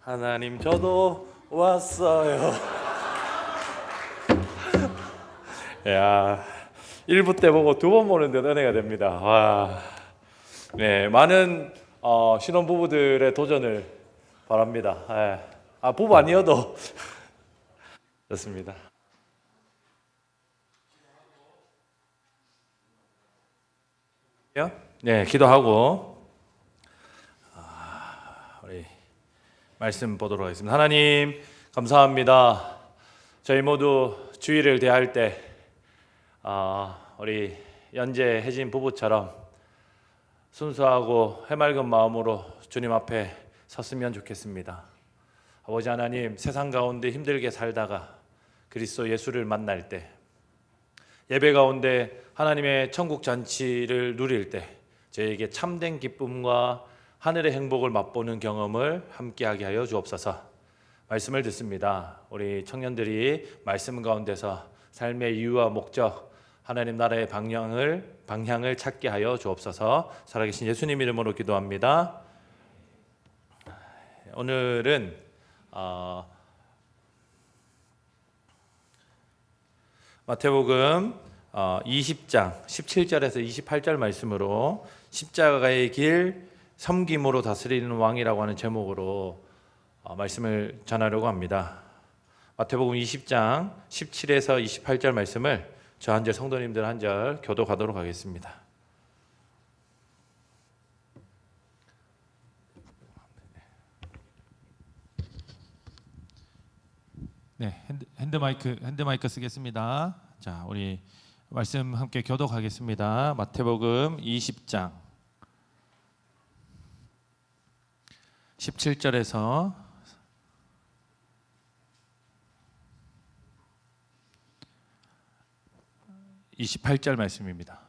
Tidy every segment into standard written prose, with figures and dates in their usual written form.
하나님 저도 왔어요. 야, 1부 때 보고 2번 보는데 은혜가 됩니다. 와, 네, 많은 신혼부부들의 도전을 바랍니다. 부부 아니어도 좋습니다. 네, 기도하고 우리 말씀 보도록 하겠습니다. 하나님 감사합니다. 저희 모두 주일을 대할 때 우리 연재 혜진 부부처럼 순수하고 해맑은 마음으로 주님 앞에 섰으면 좋겠습니다. 아버지 하나님, 세상 가운데 힘들게 살다가 그리스도 예수를 만날 때, 예배 가운데 하나님의 천국 잔치를 누릴 때 저에게 참된 기쁨과 하늘의 행복을 맛보는 경험을 함께하게 하여 주옵소서. 말씀을 듣습니다. 우리 청년들이 말씀 가운데서 삶의 이유와 목적, 하나님 나라의 방향을 찾게 하여 주옵소서. 살아계신 예수님 이름으로 기도합니다. 오늘은 마태복음 20장 17절에서 28절 말씀으로 십자가의 길 섬김으로 다스리는 왕이라고 하는 제목으로 말씀을 전하려고 합니다. 마태복음 20장 17에서 28절 말씀을 저 한 절, 성도님들 한 절 교독하도록 하겠습니다. 네, 핸드마이크 쓰겠습니다. 자, 우리 말씀 함께 교독하겠습니다. 마태복음 20장 17절에서 28절 말씀입니다.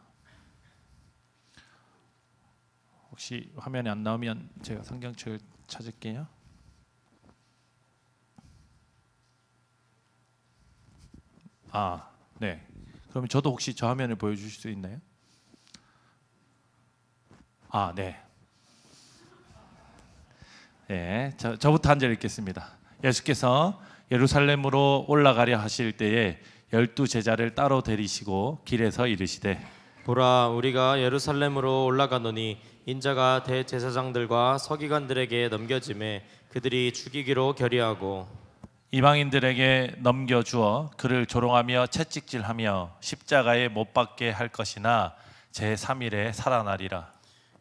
혹시 화면에 안 나오면 제가 성경책을 찾을게요. 네. 그러면 저도 혹시 저 화면을 보여주실 수 있나요? 네. 네, 저부터 한 절 읽겠습니다. 예수께서 예루살렘으로 올라가려 하실 때에 12 제자를 따로 데리시고 길에서 이르시되, 보라, 우리가 예루살렘으로 올라가노니 인자가 대제사장들과 서기관들에게 넘겨짐에 그들이 죽이기로 결의하고 이방인들에게 넘겨주어 그를 조롱하며 채찍질하며 십자가에 못 박게 할 것이나 제3일에 살아나리라.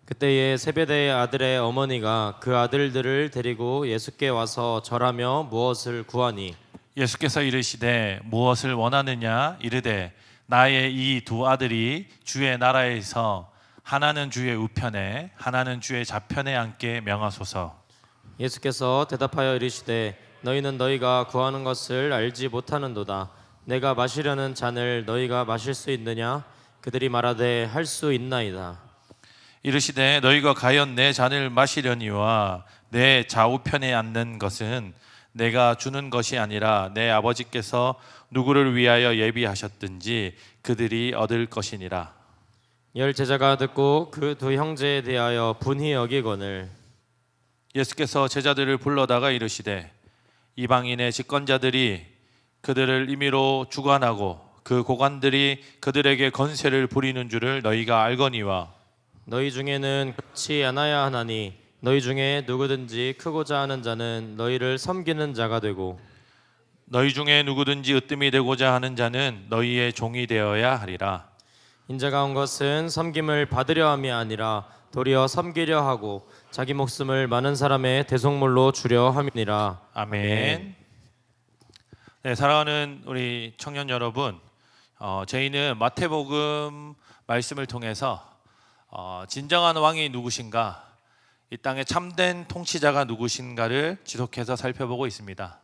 그때에 세베대의 아들의 어머니가 그 아들들을 데리고 예수께 와서 절하며 무엇을 구하니 예수께서 이르시되 무엇을 원하느냐 이르되 나의 이 2 아들이 주의 나라에서 하나는 주의 우편에 하나는 주의 좌편에 앉게 명하소서. 예수께서 대답하여 이르시되 너희는 너희가 구하는 것을 알지 못하는도다. 내가 마시려는 잔을 너희가 마실 수 있느냐? 그들이 말하되 할 수 있나이다. 이르시되 너희가 과연 내 잔을 마시려니와 내 좌우편에 앉는 것은 내가 주는 것이 아니라 내 아버지께서 누구를 위하여 예비하셨든지 그들이 얻을 것이니라. 10 제자가 듣고 그 2 형제에 대하여 분히 여기거늘 예수께서 제자들을 불러다가 이르시되 이방인의 집권자들이 그들을 임의로 주관하고 그 고관들이 그들에게 건세를 부리는 줄을 너희가 알거니와 너희 중에는 그렇지 않아야 하나니 너희 중에 누구든지 크고자 하는 자는 너희를 섬기는 자가 되고 너희 중에 누구든지 으뜸이 되고자 하는 자는 너희의 종이 되어야 하리라. 인자가 온 것은 섬김을 받으려 함이 아니라 도리어 섬기려 하고 자기 목숨을 많은 사람의 대속물로 주려 함이니라. 아멘. 네, 사랑하는 우리 청년 여러분, 저희는 마태복음 말씀을 통해서 진정한 왕이 누구신가, 이 땅의 참된 통치자가 누구신가를 지속해서 살펴보고 있습니다.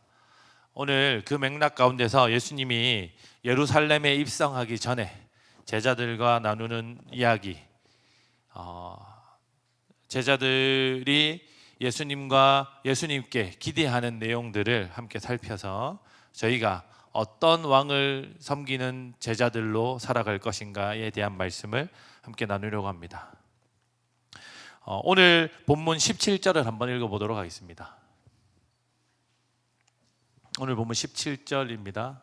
오늘 그 맥락 가운데서 예수님이 예루살렘에 입성하기 전에 제자들과 나누는 이야기, 제자들이 예수님께 기대하는 내용들을 함께 살펴서 저희가 어떤 왕을 섬기는 제자들로 살아갈 것인가에 대한 말씀을 함께 나누려고 합니다. 오늘 본문 17절을 한번 읽어보도록 하겠습니다. 오늘 본문 17절입니다.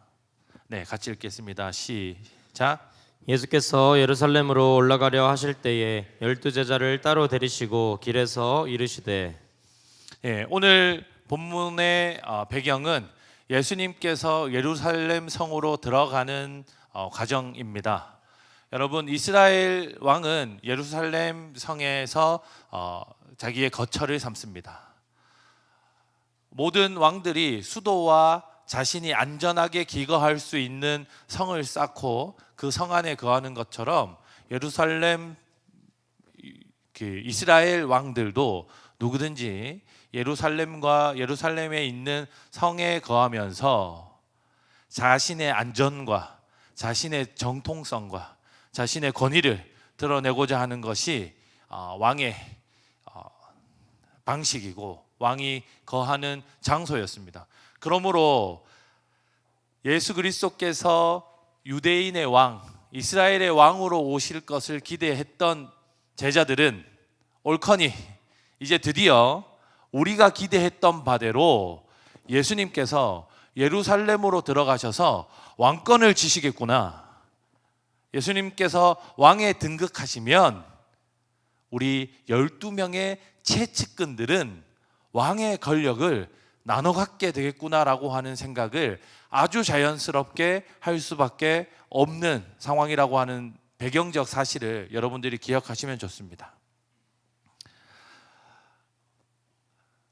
네, 같이 읽겠습니다. 시작. 예수께서 예루살렘으로 올라가려 하실 때에 12제자를 따로 데리시고 길에서 이르시되. 예, 오늘 본문의 배경은 예수님께서 예루살렘 성으로 들어가는 과정입니다. 여러분, 이스라엘 왕은 예루살렘 성에서 자기의 거처를 삼습니다. 모든 왕들이 수도와 자신이 안전하게 기거할 수 있는 성을 쌓고 그 성 안에 거하는 것처럼 예루살렘 이스라엘 왕들도 누구든지 예루살렘과 예루살렘에 있는 성에 거하면서 자신의 안전과 자신의 정통성과 자신의 권위를 드러내고자 하는 것이 왕의 방식이고 왕이 거하는 장소였습니다. 그러므로 예수 그리스도께서 유대인의 왕, 이스라엘의 왕으로 오실 것을 기대했던 제자들은 옳거니 이제 드디어 우리가 기대했던 바대로 예수님께서 예루살렘으로 들어가셔서 왕권을 지시겠구나. 예수님께서 왕에 등극하시면 우리 12명의 최측근들은 왕의 권력을 나눠 갖게 되겠구나라고 하는 생각을 아주 자연스럽게 할 수밖에 없는 상황이라고 하는 배경적 사실을 여러분들이 기억하시면 좋습니다.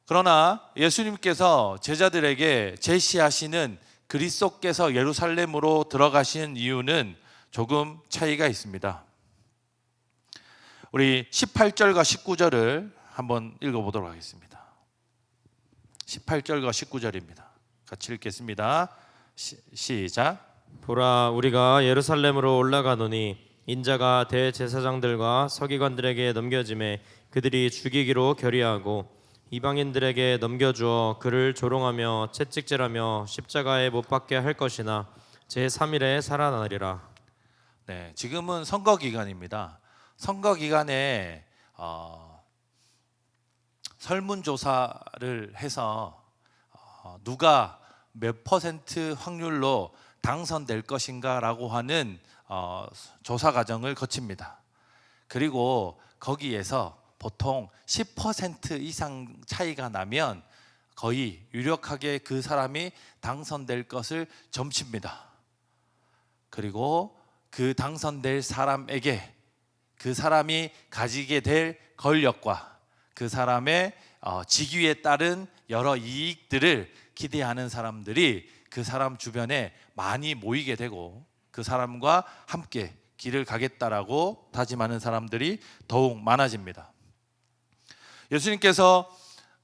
그러나 예수님께서 제자들에게 제시하시는 그리스도께서 예루살렘으로 들어가신 이유는 조금 차이가 있습니다. 우리 18절과 19절을 한번 읽어보도록 하겠습니다. 18절과 19절입니다. 같이 읽겠습니다. 시작. 보라, 우리가 예루살렘으로 올라가노니 인자가 대제사장들과 서기관들에게 넘겨짐에 그들이 죽이기로 결의하고 이방인들에게 넘겨주어 그를 조롱하며 채찍질하며 십자가에 못 박게 할 것이나 제3일에 살아나리라. 네, 지금은 선거 기간입니다. 선거 기간에 설문조사를 해서 누가 몇 퍼센트 확률로 당선될 것인가라고 하는 조사 과정을 거칩니다. 그리고 거기에서 보통 10% 이상 차이가 나면 거의 유력하게 그 사람이 당선될 것을 점칩니다. 그리고 그 당선될 사람에게 그 사람이 가지게 될 권력과 그 사람의 직위에 따른 여러 이익들을 기대하는 사람들이 그 사람 주변에 많이 모이게 되고 그 사람과 함께 길을 가겠다라고 다짐하는 사람들이 더욱 많아집니다. 예수님께서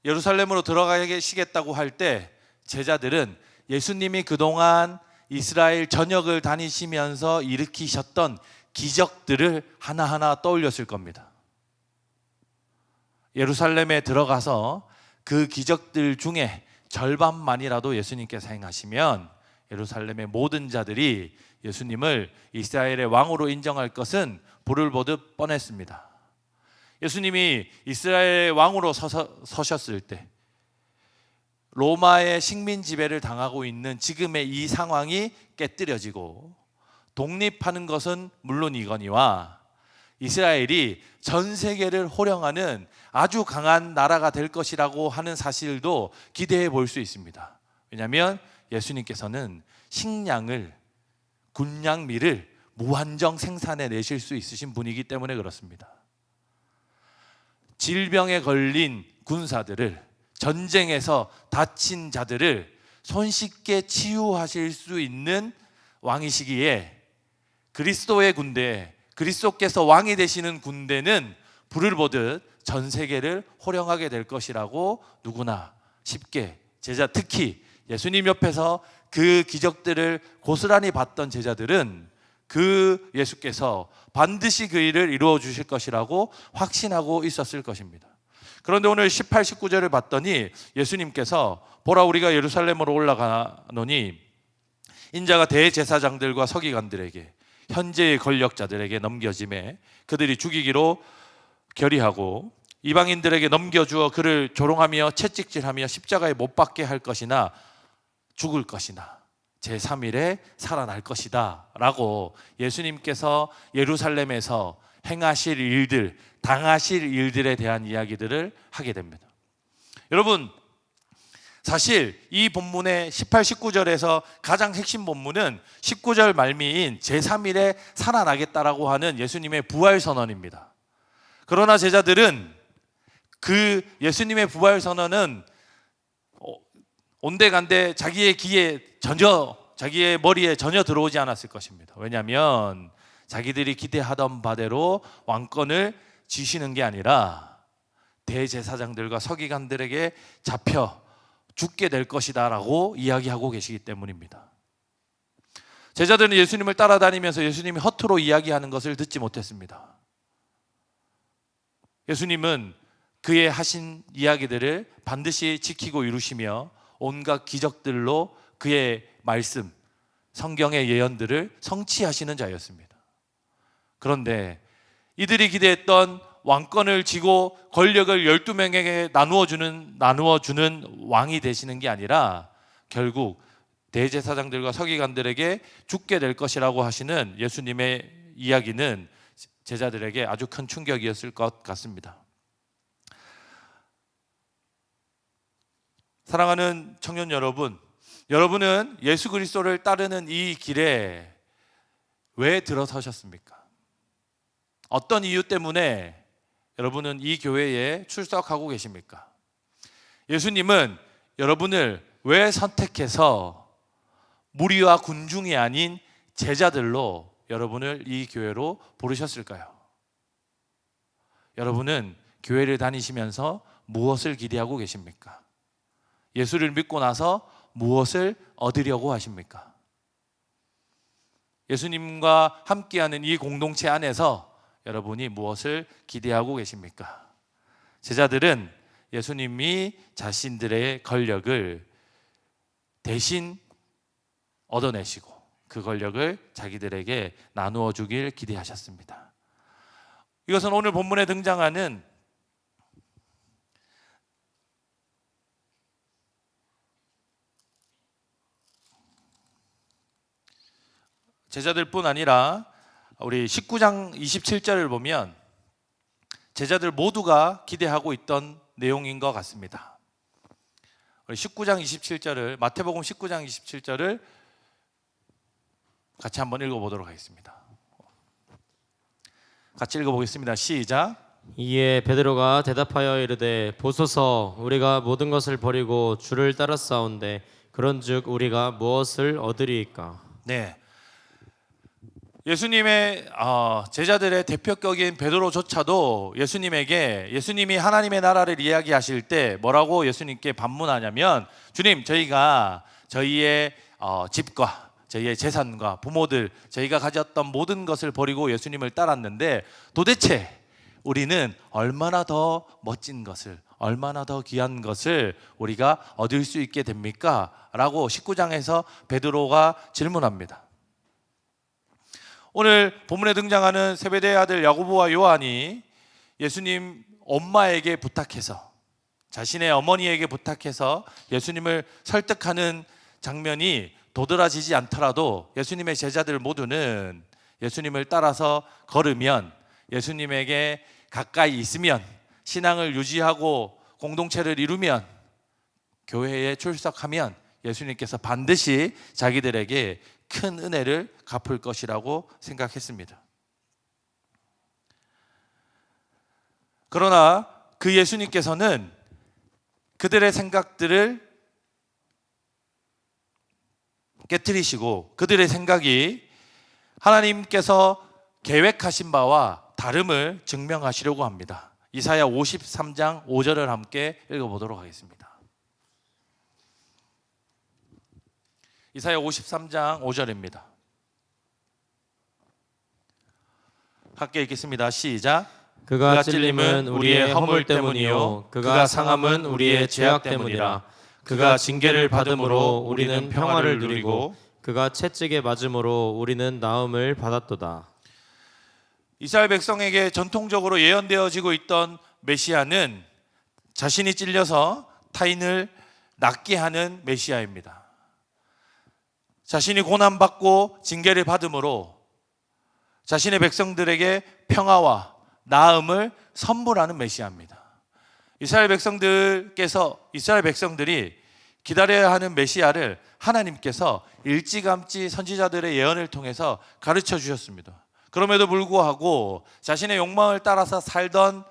예루살렘으로 들어가시겠다고 할 때 제자들은 예수님이 그동안 이스라엘 전역을 다니시면서 일으키셨던 기적들을 하나하나 떠올렸을 겁니다. 예루살렘에 들어가서 그 기적들 중에 절반만이라도 예수님께서 행하시면 예루살렘의 모든 자들이 예수님을 이스라엘의 왕으로 인정할 것은 불을 보듯 뻔했습니다. 예수님이 이스라엘의 왕으로 서셨을 때 로마의 식민 지배를 당하고 있는 지금의 이 상황이 깨뜨려지고 독립하는 것은 물론이거니와 이스라엘이 전 세계를 호령하는 아주 강한 나라가 될 것이라고 하는 사실도 기대해 볼 수 있습니다. 왜냐하면 예수님께서는 식량을, 군량미를 무한정 생산해 내실 수 있으신 분이기 때문에 그렇습니다. 질병에 걸린 군사들을, 전쟁에서 다친 자들을 손쉽게 치유하실 수 있는 왕이시기에 그리스도의 군대, 그리스도께서 왕이 되시는 군대는 불을 보듯 전 세계를 호령하게 될 것이라고 누구나 쉽게 특히 예수님 옆에서 그 기적들을 고스란히 봤던 제자들은 그 예수께서 반드시 그 일을 이루어 주실 것이라고 확신하고 있었을 것입니다. 그런데 오늘 18, 19절을 봤더니 예수님께서 보라 우리가 예루살렘으로 올라가노니 인자가 대제사장들과 서기관들에게 현재의 권력자들에게 넘겨짐에 그들이 죽이기로 결의하고 이방인들에게 넘겨주어 그를 조롱하며 채찍질하며 십자가에 못 박게 할 것이나 죽을 것이나 제3일에 살아날 것이다 라고 예수님께서 예루살렘에서 행하실 일들, 당하실 일들에 대한 이야기들을 하게 됩니다. 여러분, 사실 이 본문의 18, 19절에서 가장 핵심 본문은 19절 말미인 제3일에 살아나겠다라고 하는 예수님의 부활 선언입니다. 그러나 제자들은 그 예수님의 부활 선언은 온데간데 자기의 머리에 전혀 들어오지 않았을 것입니다. 왜냐하면 자기들이 기대하던 바대로 왕권을 쥐시는 게 아니라 대제사장들과 서기관들에게 잡혀 죽게 될 것이다 라고 이야기하고 계시기 때문입니다. 제자들은 예수님을 따라다니면서 예수님이 허투루 이야기하는 것을 듣지 못했습니다. 예수님은 그의 하신 이야기들을 반드시 지키고 이루시며 온갖 기적들로 그의 말씀, 성경의 예언들을 성취하시는 자였습니다. 그런데 이들이 기대했던 왕권을 쥐고 권력을 12명에게 나누어주는 왕이 되시는 게 아니라 결국 대제사장들과 서기관들에게 죽게 될 것이라고 하시는 예수님의 이야기는 제자들에게 아주 큰 충격이었을 것 같습니다. 사랑하는 청년 여러분, 여러분은 예수 그리스도를 따르는 이 길에 왜 들어서셨습니까? 어떤 이유 때문에 여러분은 이 교회에 출석하고 계십니까? 예수님은 여러분을 왜 선택해서 무리와 군중이 아닌 제자들로 여러분을 이 교회로 부르셨을까요? 여러분은 교회를 다니시면서 무엇을 기대하고 계십니까? 예수를 믿고 나서 무엇을 얻으려고 하십니까? 예수님과 함께하는 이 공동체 안에서 여러분이 무엇을 기대하고 계십니까? 제자들은 예수님이 자신들의 권력을 대신 얻어내시고 그 권력을 자기들에게 나누어 주길 기대하셨습니다. 이것은 오늘 본문에 등장하는 제자들뿐 아니라 우리 19장 27절을 보면 제자들 모두가 기대하고 있던 내용인 것 같습니다. 우리 19장 27절을 마태복음 19장 27절을 같이 한번 읽어보도록 하겠습니다. 같이 읽어보겠습니다. 시작. 이에 베드로가 대답하여 이르되 보소서, 우리가 모든 것을 버리고 주를 따랐사온데 그런즉 우리가 무엇을 얻으리이까? 네, 예수님의 제자들의 대표격인 베드로조차도 예수님이 하나님의 나라를 이야기하실 때 뭐라고 예수님께 반문하냐면, 주님, 저희가 저희의 집과 저희의 재산과 부모들, 저희가 가졌던 모든 것을 버리고 예수님을 따랐는데 도대체 우리는 얼마나 더 멋진 것을, 얼마나 더 귀한 것을 우리가 얻을 수 있게 됩니까? 라고 19장에서 베드로가 질문합니다. 오늘 본문에 등장하는 세베대의 아들 야고보와 요한이 예수님 엄마에게 부탁해서, 자신의 어머니에게 부탁해서 예수님을 설득하는 장면이 도드라지지 않더라도 예수님의 제자들 모두는 예수님을 따라서 걸으면, 예수님에게 가까이 있으면, 신앙을 유지하고 공동체를 이루면, 교회에 출석하면 예수님께서 반드시 자기들에게 큰 은혜를 갚을 것이라고 생각했습니다. 그러나 그 예수님께서는 그들의 생각들을 깨트리시고 그들의 생각이 하나님께서 계획하신 바와 다름을 증명하시려고 합니다. 이사야 53장 5절을 함께 읽어보도록 하겠습니다. 이사야 53장 5절입니다. 함께 읽겠습니다. 시작. 그가 찔림은 우리의 허물 때문이요 그가 상함은 우리의 죄악 때문이라. 그가 징계를 받음으로 우리는 평화를 누리고 그가 채찍에 맞음으로 우리는 나음을 받았도다. 이스라엘 백성에게 전통적으로 예언되어지고 있던 메시아는 자신이 찔려서 타인을 낫게 하는 메시아입니다. 자신이 고난받고 징계를 받음으로 자신의 백성들에게 평화와 나음을 선물하는 메시아입니다. 이스라엘 백성들이 기다려야 하는 메시아를 하나님께서 일찌감치 선지자들의 예언을 통해서 가르쳐 주셨습니다. 그럼에도 불구하고 자신의 욕망을 따라서 살던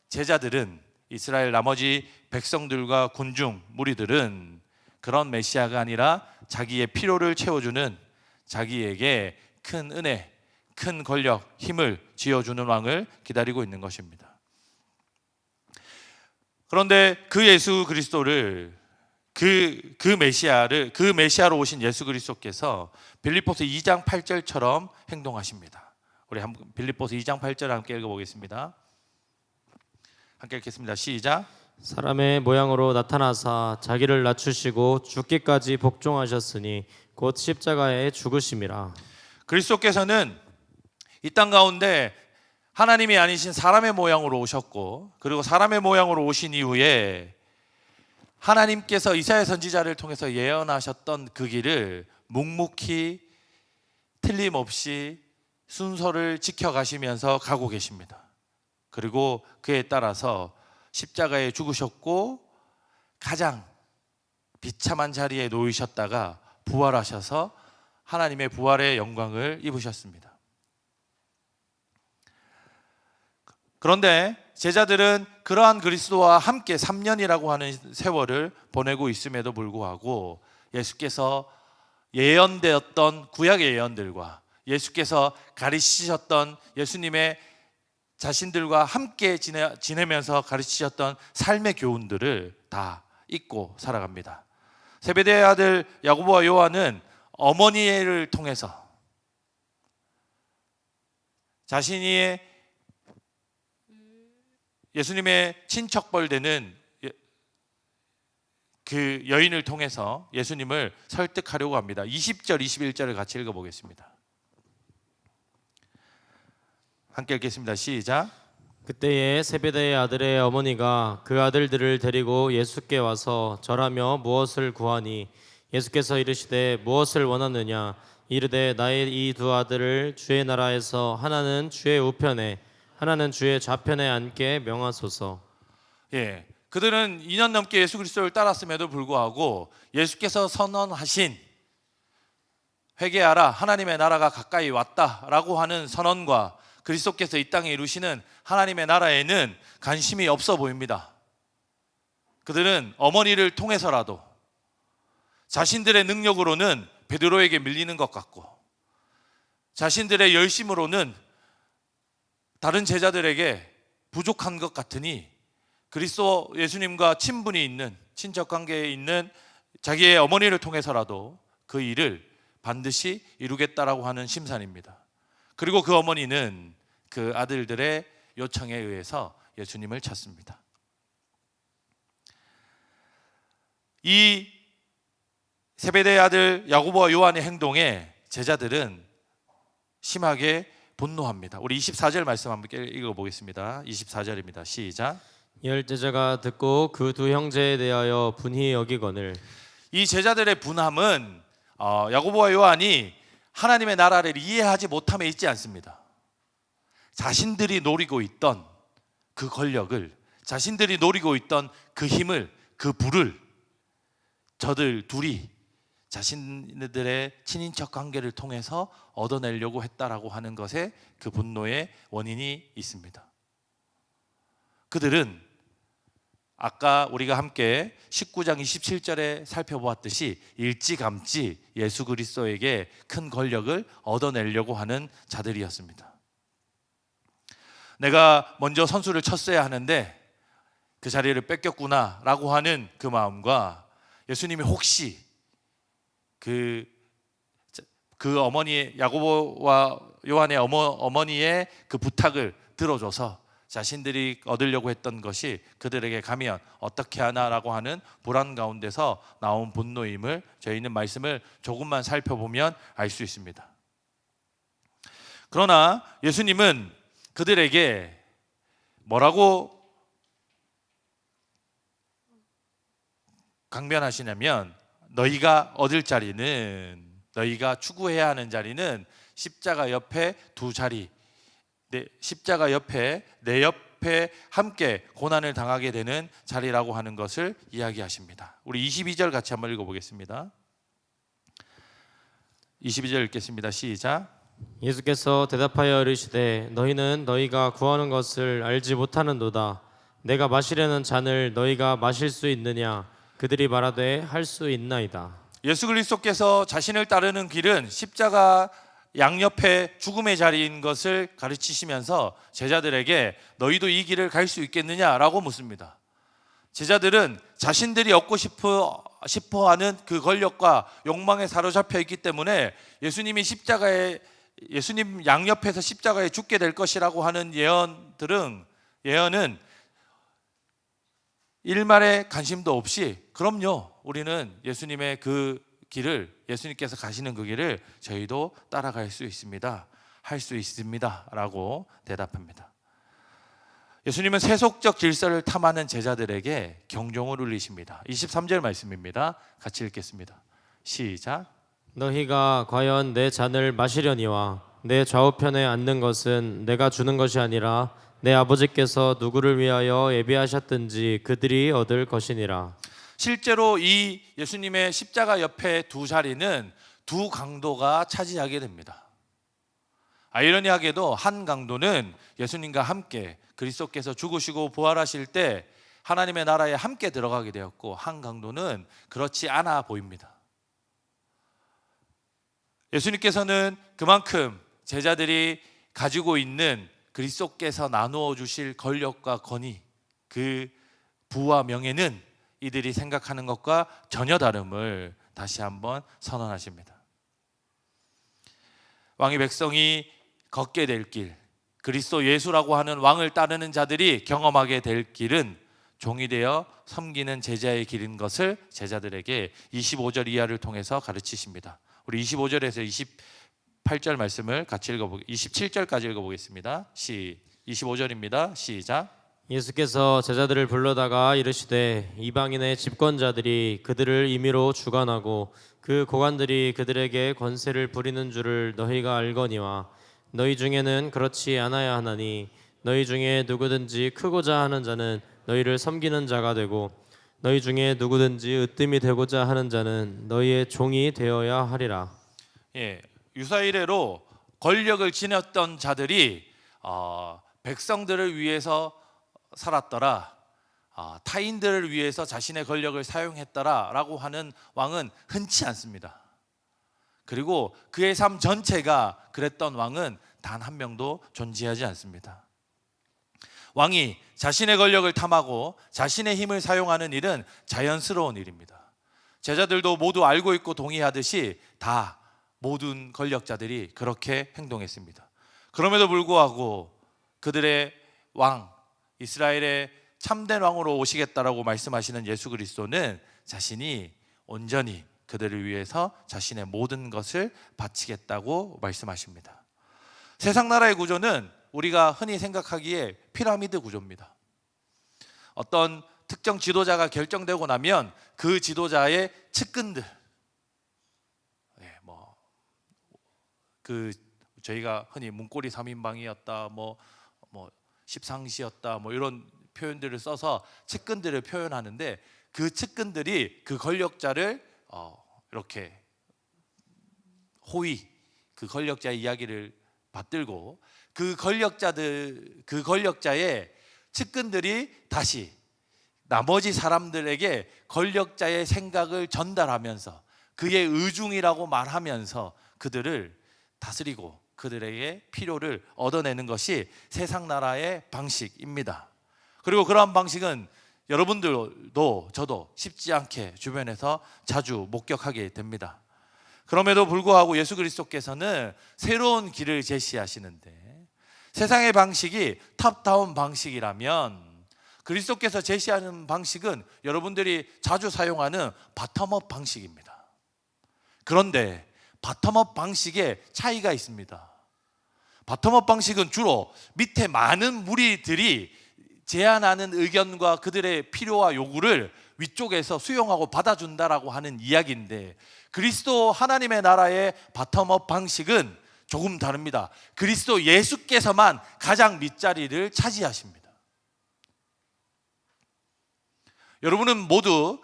제자들은, 이스라엘 나머지 백성들과 군중 무리들은 그런 메시아가 아니라 자기의 필요를 채워주는, 자기에게 큰 은혜, 큰 권력, 힘을 쥐어주는 왕을 기다리고 있는 것입니다. 그런데 그 예수 그리스도를, 그 메시아로 오신 예수 그리스도께서 빌립보서 2장 8절처럼 행동하십니다. 우리 빌립보서 2장 8절 함께 읽어보겠습니다. 함께 읽겠습니다. 시작. 사람의 모양으로 나타나사 자기를 낮추시고 죽기까지 복종하셨으니 곧 십자가에 죽으심이라. 그리스도께서는 이 땅 가운데 하나님이 아니신 사람의 모양으로 오셨고, 그리고 사람의 모양으로 오신 이후에 하나님께서 이사야 선지자를 통해서 예언하셨던 그 길을 묵묵히 틀림없이 순서를 지켜가시면서 가고 계십니다. 그리고 그에 따라서 십자가에 죽으셨고 가장 비참한 자리에 놓이셨다가 부활하셔서 하나님의 부활의 영광을 입으셨습니다. 그런데 제자들은 그러한 그리스도와 함께 3년이라고 하는 세월을 보내고 있음에도 불구하고 예수께서 예언되었던 구약의 예언들과 예수께서 가르치셨던, 예수님의 자신들과 함께 지내면서 가르치셨던 삶의 교훈들을 다 잊고 살아갑니다. 세베대의 아들 야고보와 요한은 어머니를 통해서 자신이 예수님의 친척벌 되는 그 여인을 통해서 예수님을 설득하려고 합니다. 20절, 21절을 같이 읽어보겠습니다. 함께 읽겠습니다. 시작. 그때에 세베대의 아들의 어머니가 그 아들들을 데리고 예수께 와서 절하며 무엇을 구하니 예수께서 이르시되 무엇을 원하느냐 이르되 나의 이 두 아들을 주의 나라에서 하나는 주의 우편에 하나는 주의 좌편에 앉게 명하소서. 예, 그들은 2년 넘게 예수 그리스도를 따랐음에도 불구하고 예수께서 선언하신 회개하라 하나님의 나라가 가까이 왔다라고 하는 선언과 그리스도께서 이 땅에 이루시는 하나님의 나라에는 관심이 없어 보입니다. 그들은 어머니를 통해서라도 자신들의 능력으로는 베드로에게 밀리는 것 같고 자신들의 열심으로는 다른 제자들에게 부족한 것 같으니 그리스도 예수님과 친분이 있는, 친척 관계에 있는 자기의 어머니를 통해서라도 그 일을 반드시 이루겠다라고 하는 심산입니다. 그리고 그 어머니는 그 아들들의 요청에 의해서 예수님을 찾습니다. 이 세베대의 아들 야고보와 요한의 행동에 제자들은 심하게 분노합니다. 우리 24절 말씀 한번 읽어보겠습니다. 24절입니다. 시작. 열 제자가 듣고 그 두 형제에 대하여 분히 여기거늘. 이 제자들의 분함은 야고보와 요한이 하나님의 나라를 이해하지 못함에 있지 않습니다. 자신들이 노리고 있던 그 권력을, 자신들이 노리고 있던 그 힘을, 그 부를 저들 둘이 자신들의 친인척 관계를 통해서 얻어내려고 했다라고 하는 것에 그 분노의 원인이 있습니다. 그들은 아까 우리가 함께 19장 27절에 살펴보았듯이 일찌감치 예수 그리스도에게 큰 권력을 얻어내려고 하는 자들이었습니다. 내가 먼저 선수를 쳤어야 하는데 그 자리를 뺏겼구나 라고 하는 그 마음과 예수님이 혹시 그 어머니 야고보와 요한의 어머니의 그 부탁을 들어줘서 자신들이 얻으려고 했던 것이 그들에게 가면 어떻게 하나라고 하는 불안 가운데서 나온 분노임을 저희는 말씀을 조금만 살펴보면 알 수 있습니다. 그러나 예수님은 그들에게 뭐라고 강변하시냐면 너희가 얻을 자리는 너희가 추구해야 하는 자리는 십자가 옆에 두 자리, 십자가 옆에 내 옆에 함께 고난을 당하게 되는 자리라고 하는 것을 이야기하십니다. 우리 22절 같이 한번 읽어보겠습니다. 22절 읽겠습니다. 시작. 예수께서 대답하여 이르시되 너희는 너희가 구하는 것을 알지 못하는도다. 내가 마시려는 잔을 너희가 마실 수 있느냐? 그들이 말하되 할 수 있나이다. 예수 그리스도께서 자신을 따르는 길은 십자가 양옆에 죽음의 자리인 것을 가르치시면서 제자들에게 너희도 이 길을 갈 수 있겠느냐라고 묻습니다. 제자들은 자신들이 얻고 싶어하는 그 권력과 욕망에 사로잡혀 있기 때문에 예수님 양옆에서 십자가에 죽게 될 것이라고 하는 예언은 일말의 관심도 없이 그럼요, 우리는 예수님의 그 길을, 예수님께서 가시는 그 길을 저희도 따라갈 수 있습니다, 할 수 있습니다 라고 대답합니다. 예수님은 세속적 질서를 탐하는 제자들에게 경종을 울리십니다. 23절 말씀입니다. 같이 읽겠습니다. 시작. 너희가 과연 내 잔을 마시려니와 내 좌우편에 앉는 것은 내가 주는 것이 아니라 내 아버지께서 누구를 위하여 예비하셨든지 그들이 얻을 것이니라. 실제로 이 예수님의 십자가 옆에 두 자리는 두 강도가 차지하게 됩니다. 아이러니하게도 한 강도는 예수님과 함께 그리스도께서 죽으시고 부활하실 때 하나님의 나라에 함께 들어가게 되었고, 한 강도는 그렇지 않아 보입니다. 예수님께서는 그만큼 제자들이 가지고 있는 그리스도께서 나누어 주실 권력과 권위, 그 부와 명예는 이들이 생각하는 것과 전혀 다름을 다시 한번 선언하십니다. 왕의 백성이 걷게 될 길, 그리스도 예수라고 하는 왕을 따르는 자들이 경험하게 될 길은 종이 되어 섬기는 제자의 길인 것을 제자들에게 25절 이하를 통해서 가르치십니다. 우리 25절에서 28절 말씀을 같이 27절까지 읽어보겠습니다. 25절입니다. 시작. 예수께서 제자들을 불러다가 이르시되 이방인의 집권자들이 그들을 임의로 주관하고 그 고관들이 그들에게 권세를 부리는 줄을 너희가 알거니와 너희 중에는 그렇지 않아야 하나니 너희 중에 누구든지 크고자 하는 자는 너희를 섬기는 자가 되고 너희 중에 누구든지 으뜸이 되고자 하는 자는 너희의 종이 되어야 하리라. 유사 이래로 권력을 지녔던 자들이 백성들을 위해서 살았더라, 타인들을 위해서 자신의 권력을 사용했더라라고 하는 왕은 흔치 않습니다. 그리고 그의 삶 전체가 그랬던 왕은 단 한 명도 존재하지 않습니다. 왕이 자신의 권력을 탐하고 자신의 힘을 사용하는 일은 자연스러운 일입니다. 제자들도 모두 알고 있고 동의하듯이 다 모든 권력자들이 그렇게 행동했습니다. 그럼에도 불구하고 그들의 왕, 이스라엘의 참된 왕으로 오시겠다라고 말씀하시는 예수 그리스도는 자신이 온전히 그들을 위해서 자신의 모든 것을 바치겠다고 말씀하십니다. 세상 나라의 구조는 우리가 흔히 생각하기에 피라미드 구조입니다. 어떤 특정 지도자가 결정되고 나면 그 지도자의 측근들, 저희가 흔히 문고리 3인방이었다, 십상시였다, 이런 표현들을 써서 측근들을 표현하는데, 그 측근들이 그 권력자를 이렇게 호의, 그 권력자의 이야기를 받들고 그 권력자의 측근들이 다시 나머지 사람들에게 권력자의 생각을 전달하면서 그의 의중이라고 말하면서 그들을 다스리고 그들에게 필요를 얻어내는 것이 세상 나라의 방식입니다. 그리고 그러한 방식은 여러분들도 저도 쉽지 않게 주변에서 자주 목격하게 됩니다. 그럼에도 불구하고 예수 그리스도께서는 새로운 길을 제시하시는데, 세상의 방식이 탑다운 방식이라면 그리스도께서 제시하는 방식은 여러분들이 자주 사용하는 바텀업 방식입니다. 그런데 바텀업 방식에 차이가 있습니다. 바텀업 방식은 주로 밑에 많은 무리들이 제안하는 의견과 그들의 필요와 요구를 위쪽에서 수용하고 받아준다라고 하는 이야기인데, 그리스도 하나님의 나라의 바텀업 방식은 조금 다릅니다. 그리스도 예수께서만 가장 밑자리를 차지하십니다. 여러분은 모두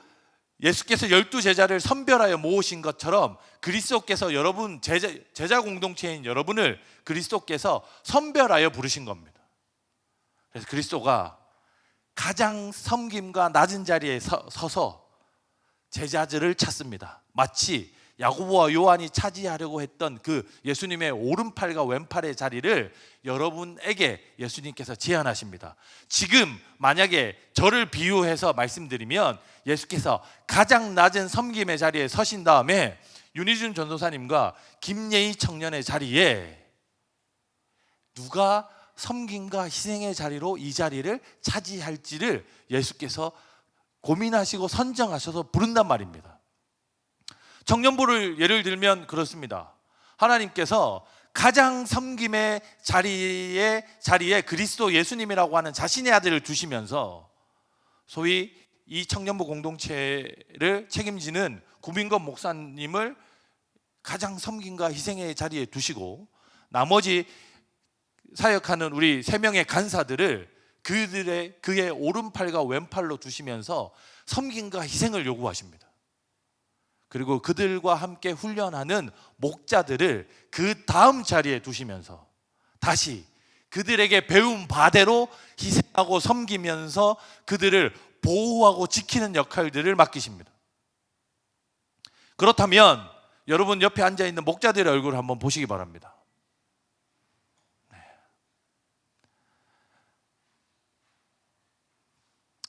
예수께서 12제자를 선별하여 모으신 것처럼 그리스도께서 여러분 제자 공동체인 여러분을 그리스도께서 선별하여 부르신 겁니다. 그래서 그리스도가 가장 섬김과 낮은 자리에 서서 제자들을 찾습니다. 마치 야고보와 요한이 차지하려고 했던 그 예수님의 오른팔과 왼팔의 자리를 여러분에게 예수님께서 제안하십니다. 지금 만약에 저를 비유해서 말씀드리면 예수께서 가장 낮은 섬김의 자리에 서신 다음에 윤희준 전도사님과 김예희 청년의 자리에 누가 섬김과 희생의 자리로 이 자리를 차지할지를 예수께서 고민하시고 선정하셔서 부른단 말입니다. 청년부를 예를 들면 그렇습니다. 하나님께서 가장 섬김의 자리에 그리스도 예수님이라고 하는 자신의 아들을 두시면서 소위 이 청년부 공동체를 책임지는 구민건 목사님을 가장 섬김과 희생의 자리에 두시고 나머지 사역하는 우리 3명의 간사들을 그의 오른팔과 왼팔로 두시면서 섬김과 희생을 요구하십니다. 그리고 그들과 함께 훈련하는 목자들을 그 다음 자리에 두시면서 다시 그들에게 배운 바대로 희생하고 섬기면서 그들을 보호하고 지키는 역할들을 맡기십니다. 그렇다면 여러분 옆에 앉아있는 목자들의 얼굴을 한번 보시기 바랍니다.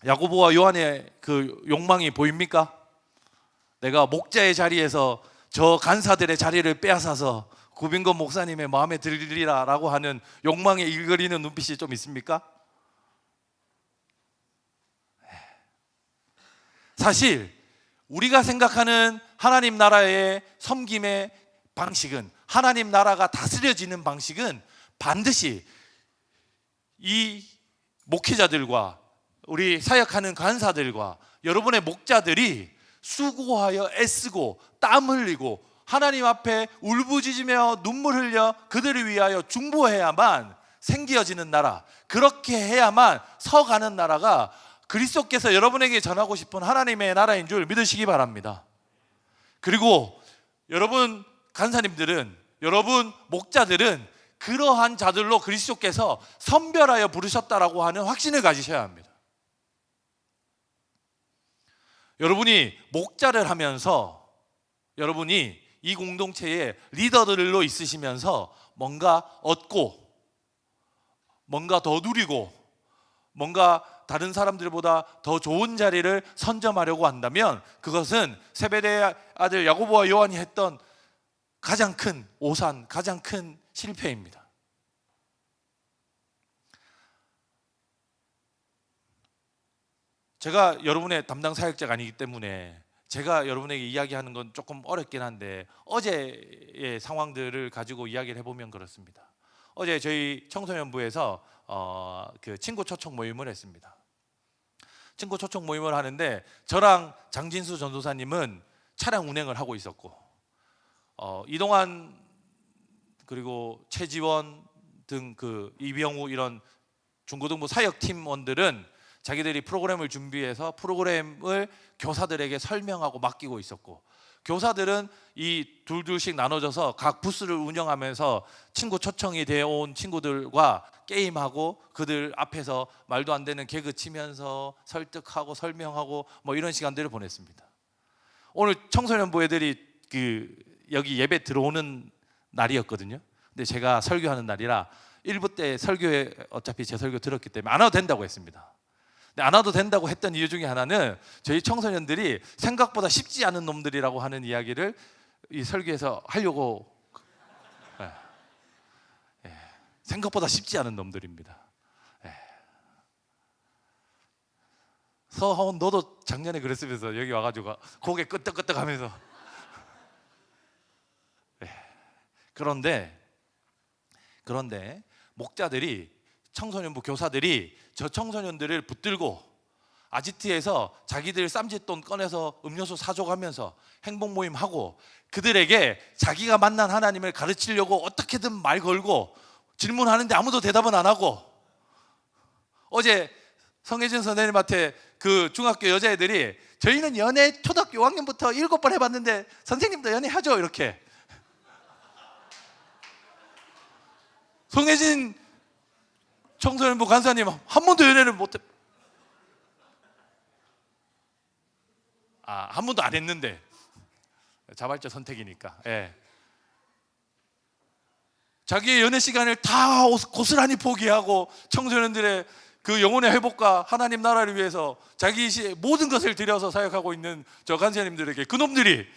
야고보와 요한의 그 욕망이 보입니까? 내가 목자의 자리에서 저 간사들의 자리를 빼앗아서 구빈건 목사님의 마음에 들리라라고 하는 욕망에 일거리는 눈빛이 좀 있습니까? 사실 우리가 생각하는 하나님 나라의 섬김의 방식은, 하나님 나라가 다스려지는 방식은 반드시 이 목회자들과 우리 사역하는 간사들과 여러분의 목자들이 수고하여 애쓰고 땀 흘리고 하나님 앞에 울부짖으며 눈물 흘려 그들을 위하여 중보해야만 생기어지는 나라, 그렇게 해야만 서가는 나라가 그리스도께서 여러분에게 전하고 싶은 하나님의 나라인 줄 믿으시기 바랍니다. 그리고 여러분 간사님들은, 여러분 목자들은 그러한 자들로 그리스도께서 선별하여 부르셨다라고 하는 확신을 가지셔야 합니다. 여러분이 목자를 하면서 여러분이 이 공동체의 리더들로 있으시면서 뭔가 얻고 뭔가 더 누리고 뭔가 다른 사람들보다 더 좋은 자리를 선점하려고 한다면 그것은 세베대의 아들 야고보와 요한이 했던 가장 큰 오산, 가장 큰 실패입니다. 제가 여러분의 담당 사역자가 아니기 때문에 제가 여러분에게 이야기하는 건 조금 어렵긴 한데 어제의 상황들을 가지고 이야기를 해보면 그렇습니다. 어제 저희 청소년부에서 그 친구 초청 모임을 했습니다. 친구 초청 모임을 하는데 저랑 장진수 전도사님은 차량 운행을 하고 있었고 이동환 그리고 최지원 등 그 이병우 이런 중고등부 사역 팀원들은 자기들이 프로그램을 준비해서 프로그램을 교사들에게 설명하고 맡기고 있었고 교사들은 이 둘둘씩 나눠져서 각 부스를 운영하면서 친구 초청이 되어 온 친구들과 게임하고 그들 앞에서 말도 안 되는 개그 치면서 설득하고 설명하고 뭐 이런 시간들을 보냈습니다. 오늘 청소년부 애들이 그 여기 예배 들어오는 날이었거든요. 근데 제가 설교하는 날이라 1부 때 설교에 어차피 제 설교 들었기 때문에 안 와도 된다고 했습니다. 안 와도 된다고 했던 이유 중에 하나는 저희 청소년들이 생각보다 쉽지 않은 놈들이라고 하는 이야기를 이 설교에서 하려고 생각보다 쉽지 않은 놈들입니다. 서하원 너도 작년에 그랬으면서 여기 와가지고 고개 끄덕끄덕하면서 그런데 목자들이 청소년부 교사들이 저 청소년들을 붙들고 아지트에서 자기들 쌈짓돈 꺼내서 음료수 사줘가면서 행복 모임 하고, 그들에게 자기가 만난 하나님을 가르치려고 어떻게든 말 걸고 질문하는데 아무도 대답은 안 하고, 어제 성혜진 선생님한테 그 중학교 여자애들이 저희는 연애 초등학교 5학년부터 7번 해봤는데 선생님도 연애하죠 이렇게. 성혜진 청소년부 간사님 한 번도 연애를 못해. 한 번도 안 했는데 자발적 선택이니까. 예. 자기의 연애 시간을 다 고스란히 포기하고 청소년들의 그 영혼의 회복과 하나님 나라를 위해서 자기 모든 것을 들여서 사역하고 있는 저 간사님들에게 그놈들이,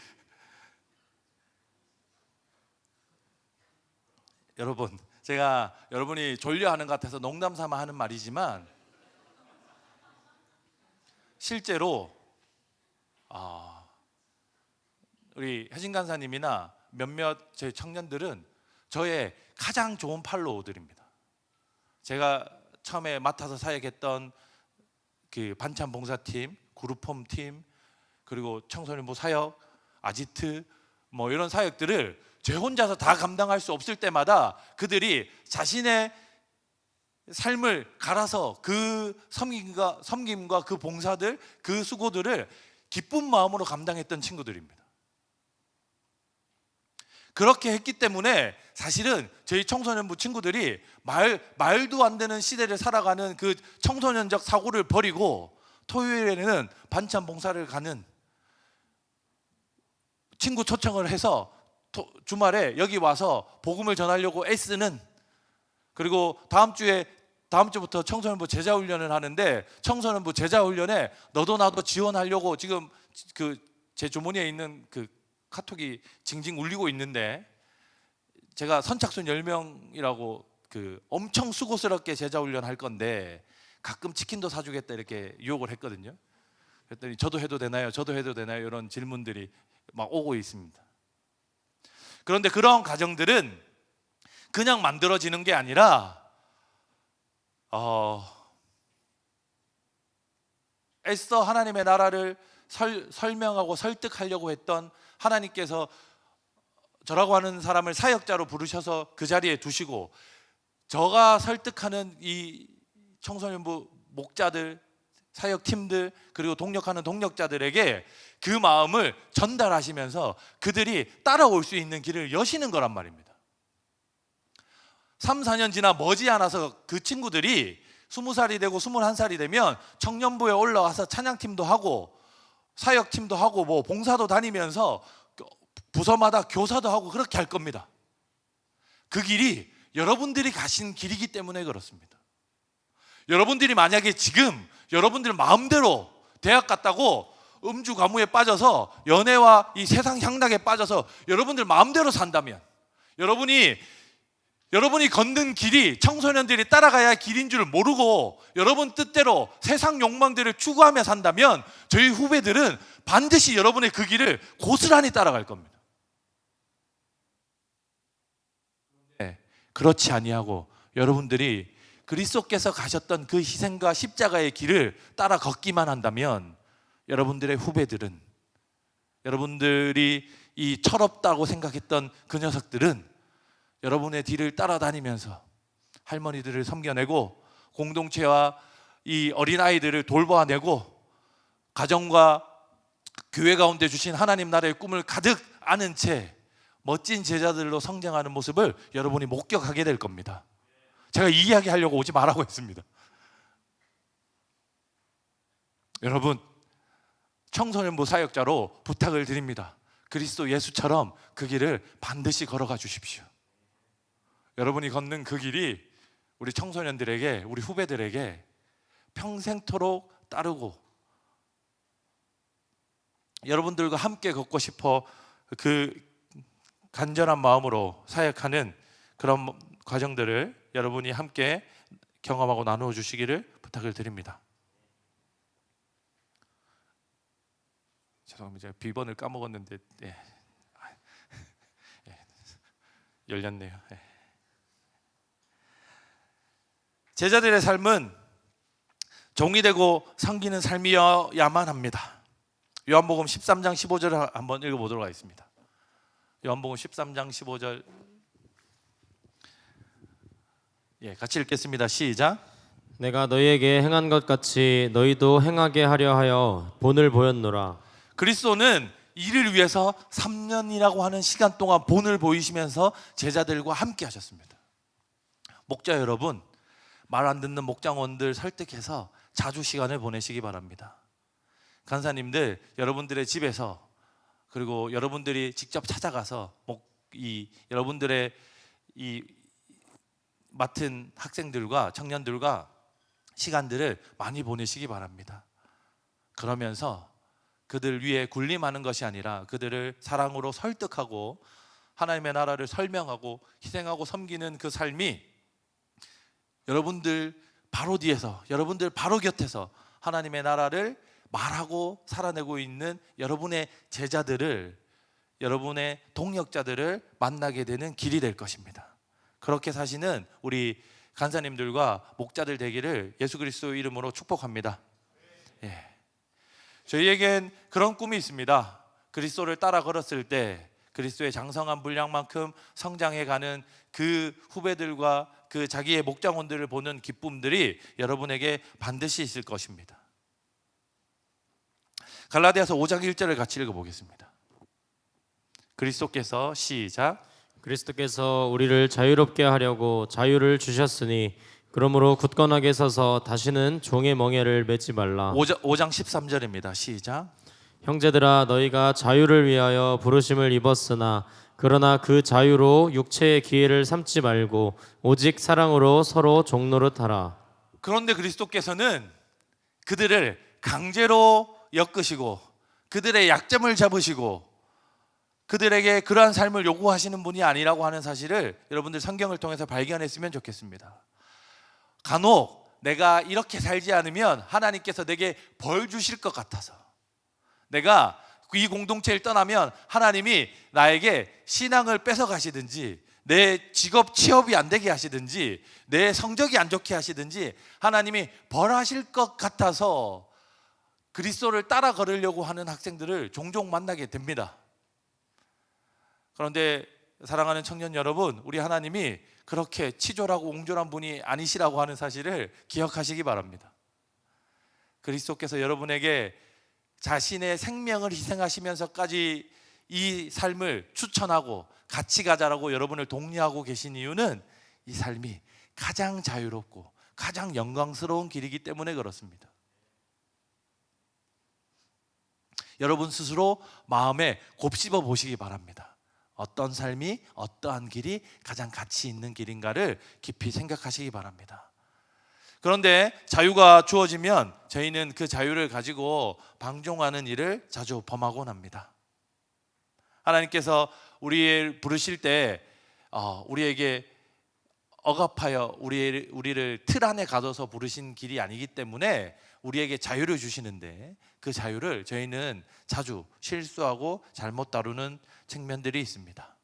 여러분, 제가 여러분이 졸려하는 것 같아서 농담 삼아 하는 말이지만 실제로 우리 혜진 간사님이나 몇몇 제 청년들은 저의 가장 좋은 팔로우들입니다. 제가 처음에 맡아서 사역했던 그 반찬 봉사팀, 그룹홈 팀, 그리고 청소년부 사역, 아지트 뭐 이런 사역들을 제 혼자서 다 감당할 수 없을 때마다 그들이 자신의 삶을 갈아서 그 섬김과 그 봉사들, 그 수고들을 기쁜 마음으로 감당했던 친구들입니다. 그렇게 했기 때문에 사실은 저희 청소년부 친구들이 말도 안 되는 시대를 살아가는 그 청소년적 사고를 버리고 토요일에는 반찬 봉사를 가는, 친구 초청을 해서 주말에 여기 와서 복음을 전하려고 애쓰는, 그리고 다음 주부터 청소년부 제자훈련을 하는데 청소년부 제자훈련에 너도 나도 지원하려고 지금 그 제 주머니에 있는 그 카톡이 징징 울리고 있는데, 제가 선착순 10명이라고 그 엄청 수고스럽게 제자훈련 할 건데 가끔 치킨도 사주겠다 이렇게 유혹을 했거든요. 그랬더니 저도 해도 되나요? 저도 해도 되나요? 이런 질문들이 막 오고 있습니다. 그런데 그런 가정들은 그냥 만들어지는 게 아니라 애써 하나님의 나라를 설명하고 설득하려고 했던 하나님께서 저라고 하는 사람을 사역자로 부르셔서 그 자리에 두시고, 저가 설득하는 이 청소년부 목자들, 사역팀들, 그리고 동력하는 동력자들에게 그 마음을 전달하시면서 그들이 따라올 수 있는 길을 여시는 거란 말입니다. 3, 4년 지나 머지않아서 그 친구들이 20살이 되고 21살이 되면 청년부에 올라와서 찬양팀도 하고 사역팀도 하고 뭐 봉사도 다니면서 부서마다 교사도 하고 그렇게 할 겁니다. 그 길이 여러분들이 가신 길이기 때문에 그렇습니다. 여러분들이 만약에 지금 여러분들 마음대로 대학 갔다고 음주 가무에 빠져서 연애와 이 세상 향락에 빠져서 여러분들 마음대로 산다면, 여러분이 걷는 길이 청소년들이 따라가야 할 길인 줄 모르고 여러분 뜻대로 세상 욕망들을 추구하며 산다면 저희 후배들은 반드시 여러분의 그 길을 고스란히 따라갈 겁니다. 그렇지 아니하고 여러분들이 그리스도께서 가셨던 그 희생과 십자가의 길을 따라 걷기만 한다면 여러분들의 후배들은, 여러분들이 이 철없다고 생각했던 그 녀석들은 여러분의 뒤를 따라다니면서 할머니들을 섬겨내고 공동체와 이 어린아이들을 돌보아내고 가정과 교회 가운데 주신 하나님 나라의 꿈을 가득 안은 채 멋진 제자들로 성장하는 모습을 여러분이 목격하게 될 겁니다. 제가 이 이야기 하려고 오지 말라고 했습니다. 여러분, 청소년부 사역자로 부탁을 드립니다. 그리스도 예수처럼 그 길을 반드시 걸어가 주십시오. 여러분이 걷는 그 길이 우리 청소년들에게, 우리 후배들에게 평생토록 따르고 여러분들과 함께 걷고 싶어 그 간절한 마음으로 사역하는 그런 과정들을 여러분이 함께 경험하고 나누어 주시기를 부탁을 드립니다. 죄송합니다. 제가 비번을 까먹었는데 열렸네요. 제자들의 삶은 종이 되고 섬기는 삶이어야만 합니다. 요한복음 13장 15절을 한번 읽어보도록 하겠습니다. 요한복음 13장 15절 같이 읽겠습니다. 시작. 내가 너희에게 행한 것 같이 너희도 행하게 하려 하여 본을 보였노라. 그리스도는 이를 위해서 3년이라고 하는 시간 동안 본을 보이시면서 제자들과 함께 하셨습니다. 목자 여러분, 말 안 듣는 목장원들 설득해서 자주 시간을 보내시기 바랍니다. 간사님들, 여러분들의 집에서 그리고 여러분들이 직접 찾아가서 여러분들의 이 맡은 학생들과 청년들과 시간들을 많이 보내시기 바랍니다. 그러면서 그들 위에 군림하는 것이 아니라 그들을 사랑으로 설득하고 하나님의 나라를 설명하고 희생하고 섬기는 그 삶이 여러분들 바로 뒤에서, 여러분들 바로 곁에서 하나님의 나라를 말하고 살아내고 있는 여러분의 제자들을, 여러분의 동역자들을 만나게 되는 길이 될 것입니다. 그렇게 사시는 우리 간사님들과 목자들 되기를 예수 그리스도 이름으로 축복합니다. 저희에겐 그런 꿈이 있습니다. 그리스도를 따라 걸었을 때 그리스도의 장성한 분량만큼 성장해가는 그 후배들과 그 자기의 목장원들을 보는 기쁨들이 여러분에게 반드시 있을 것입니다. 갈라디아서 5장 1절을 같이 읽어보겠습니다. 그리스도께서 시작. 그리스도께서 우리를 자유롭게 하려고 자유를 주셨으니 그러므로 굳건하게 서서 다시는 종의 멍에를 매지 말라. 5장 13절입니다. 시작. 형제들아 너희가 자유를 위하여 부르심을 입었으나 그러나 그 자유로 육체의 기회를 삼지 말고 오직 사랑으로 서로 종노릇 하라. 그런데 그리스도께서는 그들을 강제로 엮으시고 그들의 약점을 잡으시고 그들에게 그러한 삶을 요구하시는 분이 아니라고 하는 사실을 여러분들 성경을 통해서 발견했으면 좋겠습니다. 간혹 내가 이렇게 살지 않으면 하나님께서 내게 벌 주실 것 같아서, 내가 이 공동체를 떠나면 하나님이 나에게 신앙을 뺏어 가시든지 내 직업 취업이 안 되게 하시든지 내 성적이 안 좋게 하시든지 하나님이 벌하실 것 같아서 그리스도를 따라 걸으려고 하는 학생들을 종종 만나게 됩니다. 그런데 사랑하는 청년 여러분, 우리 하나님이 그렇게 치졸하고 옹졸한 분이 아니시라고 하는 사실을 기억하시기 바랍니다. 그리스도께서 여러분에게 자신의 생명을 희생하시면서까지 이 삶을 추천하고 같이 가자라고 여러분을 독려하고 계신 이유는 이 삶이 가장 자유롭고 가장 영광스러운 길이기 때문에 그렇습니다. 여러분 스스로 마음에 곱씹어 보시기 바랍니다. 어떤 삶이, 어떠한 길이 가장 가치 있는 길인가를 깊이 생각하시기 바랍니다. 그런데 자유가 주어지면 저희는 그 자유를 가지고 방종하는 일을 자주 범하곤 합니다. 하나님께서 우리를 부르실 때 우리에게 억압하여 우리를 틀 안에 가둬서 부르신 길이 아니기 때문에 우리에게 자유를 주시는데 그 자유를 저희는 자주 실수하고 잘못 다루는 측면들이 있습니다.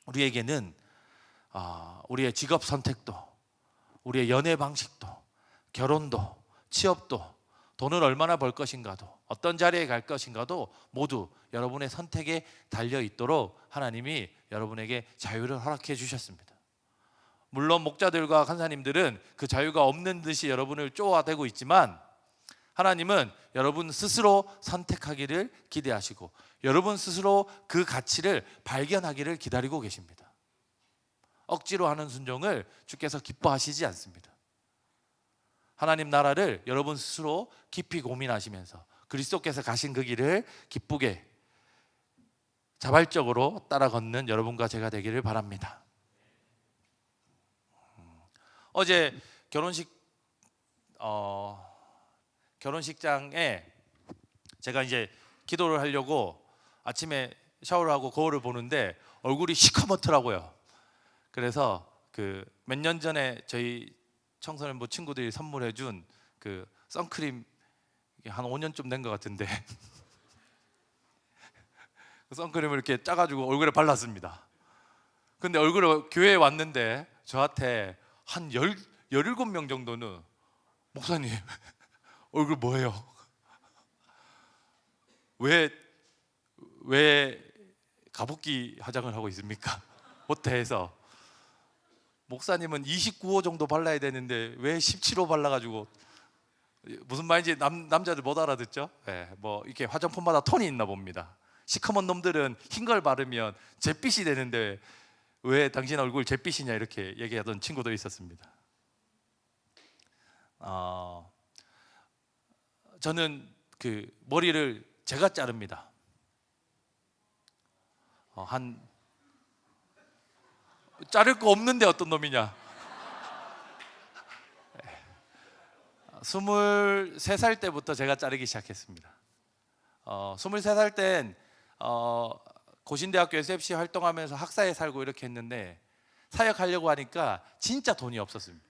우리에게는 우리의 직업 선택도, 우리의 연애 방식도, 결혼도, 취업도, 돈을 얼마나 벌 것인가도, 어떤 자리에 갈 것인가도 모두 여러분의 선택에 달려 있도록 하나님이 여러분에게 자유를 허락해 주셨습니다. 물론 목자들과 간사님들은 그 자유가 없는 듯이 여러분을 쪼아대고 있지만 하나님은 여러분 스스로 선택하기를 기대하시고 여러분 스스로 그 가치를 발견하기를 기다리고 계십니다. 억지로 하는 순종을 주께서 기뻐하시지 않습니다. 하나님 나라를 여러분 스스로 깊이 고민하시면서 그리스도께서 가신 그 길을 기쁘게 자발적으로 따라 걷는 여러분과 제가 되기를 바랍니다. 어제 결혼식장에 제가 이제 기도를 하려고 아침에 샤워를 하고 거울을 보는데 얼굴이 시커멓더라고요. 그래서 그 몇 년 전에 저희 청소년부 친구들이 선물해 준 그 선크림, 한 5년쯤 된 것 같은데 그 선크림을 이렇게 짜가지고 얼굴에 발랐습니다. 근데 교회에 왔는데 저한테 한 17명 정도는 목사님 얼굴 뭐예요? 왜 가습기 화장을 하고 있습니까? 호텔에서. 목사님은 29호 정도 발라야 되는데 왜 17호 발라가지고, 무슨 말인지 남자들 못 알아듣죠? 네, 뭐 이렇게 화장품마다 톤이 있나 봅니다. 시커먼 놈들은 흰 걸 바르면 잿빛이 되는데 왜 당신 얼굴 잿빛이냐 이렇게 얘기하던 친구도 있었습니다. 저는 그 머리를 제가 자릅니다. 자를 거 없는데 어떤 놈이냐. 23살 때부터 제가 자르기 시작했습니다. 23살 땐 고신대학교 SFC 활동하면서 학사에 살고 이렇게 했는데, 사역하려고 하니까 진짜 돈이 없었습니다.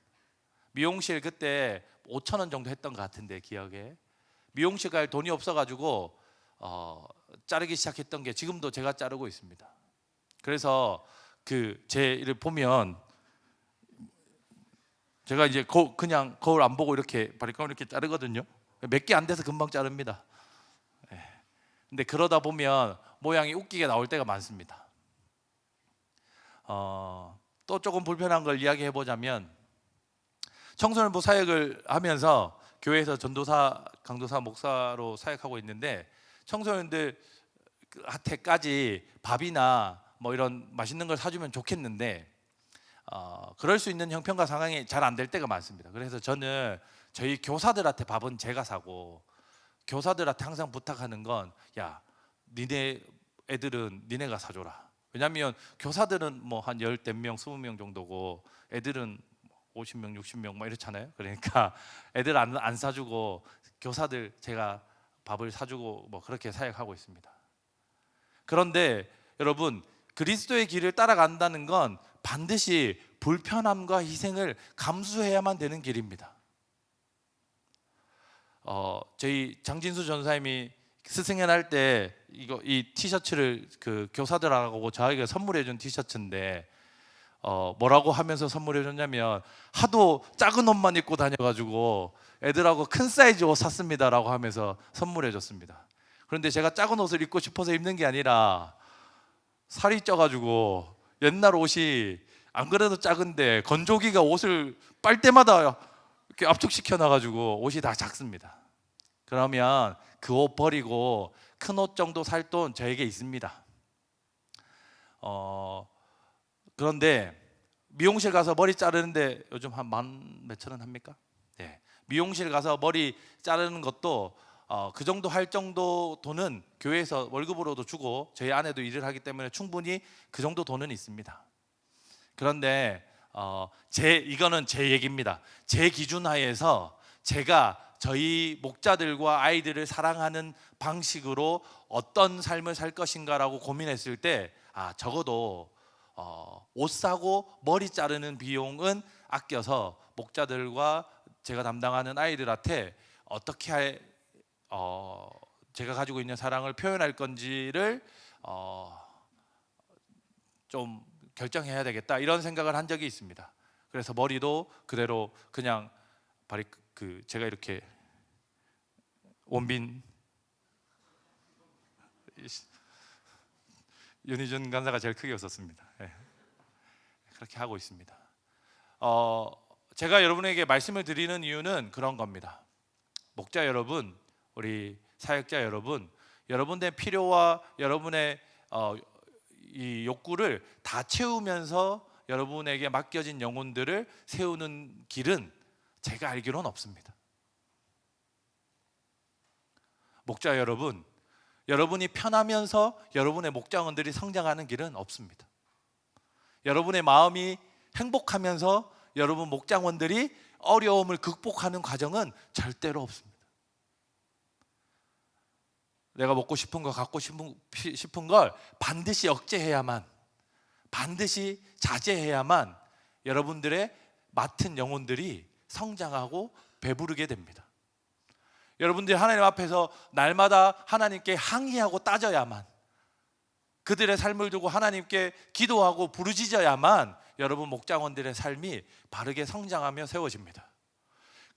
미용실 그때 5,000원 정도 했던 것 같은데, 기억에. 미용실 갈 돈이 없어가지고 자르기 시작했던 게 지금도 제가 자르고 있습니다. 그래서 제 일을 보면 제가 이제 그냥 거울 안 보고 이렇게 바리깡을 이렇게 자르거든요. 몇 개 안 돼서 금방 자릅니다. 근데 그러다 보면 모양이 웃기게 나올 때가 많습니다. 또 조금 불편한 걸 이야기해 보자면, 청소년부 사역을 하면서 교회에서 전도사, 강도사, 목사로 사역하고 있는데, 청소년들한테까지 밥이나 뭐 이런 맛있는 걸 사주면 좋겠는데 그럴 수 있는 형편과 상황이 잘 안 될 때가 많습니다. 그래서 저는 저희 교사들한테 밥은 제가 사고, 교사들한테 항상 부탁하는 건, 야, 니네 애들은 니네가 사줘라. 왜냐하면 교사들은 뭐 한 10명, 20명 정도고 애들은 50명, 60명 뭐 이렇잖아요. 그러니까 애들 안 사주고 교사들 제가 밥을 사주고 뭐 그렇게 사역하고 있습니다. 그런데 여러분, 그리스도의 길을 따라간다는 건 반드시 불편함과 희생을 감수해야만 되는 길입니다. 저희 장진수 전사님이 스승연 할 때 이 티셔츠를 그 교사들하고 저에게 선물해 준 티셔츠인데, 뭐라고 하면서 선물해 줬냐면, 하도 작은 옷만 입고 다녀가지고 애들하고 큰 사이즈 옷 샀습니다라고 하면서 선물해 줬습니다. 그런데 제가 작은 옷을 입고 싶어서 입는 게 아니라, 살이 쪄가지고 옛날 옷이 안 그래도 작은데 건조기가 옷을 빨 때마다 이렇게 압축시켜 놔가지고 옷이 다 작습니다. 그러면 그 옷 버리고 큰 옷 정도 살 돈 저에게 있습니다. 그런데 미용실 가서 머리 자르는데 요즘 한 만 몇천 원 합니까? 네. 미용실 가서 머리 자르는 것도 그 정도 할 정도 돈은 교회에서 월급으로도 주고, 저희 아내도 일을 하기 때문에 충분히 그 정도 돈은 있습니다. 그런데 이거는 제 얘기입니다. 제 기준 하에서 제가 저희 목자들과 아이들을 사랑하는 방식으로 어떤 삶을 살 것인가라고 고민했을 때, 적어도 옷 사고 머리 자르는 비용은 아껴서 목자들과 제가 담당하는 아이들한테 어떻게 제가 가지고 있는 사랑을 표현할 건지를 좀 결정해야 되겠다, 이런 생각을 한 적이 있습니다. 그래서 머리도 그대로 그냥 제가 이렇게 원빈 윤희준 간사가 제일 크게 웃었습니다. 네. 그렇게 하고 있습니다. 제가 여러분에게 말씀을 드리는 이유는 그런 겁니다. 목자 여러분, 우리 사역자 여러분, 여러분의 필요와 여러분의 이 욕구를 다 채우면서 여러분에게 맡겨진 영혼들을 세우는 길은 제가 알기로는 없습니다. 목자 여러분, 여러분이 편하면서 여러분의 목자원들이 성장하는 길은 없습니다. 여러분의 마음이 행복하면서 여러분 목장원들이 어려움을 극복하는 과정은 절대로 없습니다. 내가 먹고 싶은 거, 갖고 싶은 걸 반드시 억제해야만, 반드시 자제해야만 여러분들의 맡은 영혼들이 성장하고 배부르게 됩니다. 여러분들이 하나님 앞에서 날마다 하나님께 항의하고 따져야만, 그들의 삶을 두고 하나님께 기도하고 부르짖어야만 여러분 목장원들의 삶이 바르게 성장하며 세워집니다.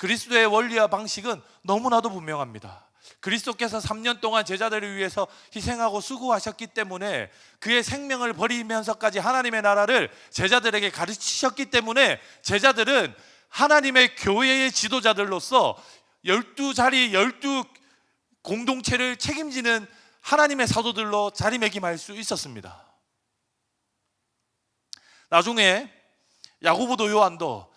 그리스도의 원리와 방식은 너무나도 분명합니다. 그리스도께서 3년 동안 제자들을 위해서 희생하고 수고하셨기 때문에, 그의 생명을 버리면서까지 하나님의 나라를 제자들에게 가르치셨기 때문에, 제자들은 하나님의 교회의 지도자들로서 12자리 12 공동체를 책임지는 하나님의 사도들로 자리매김할 수 있었습니다. 나중에 야고보도 요한도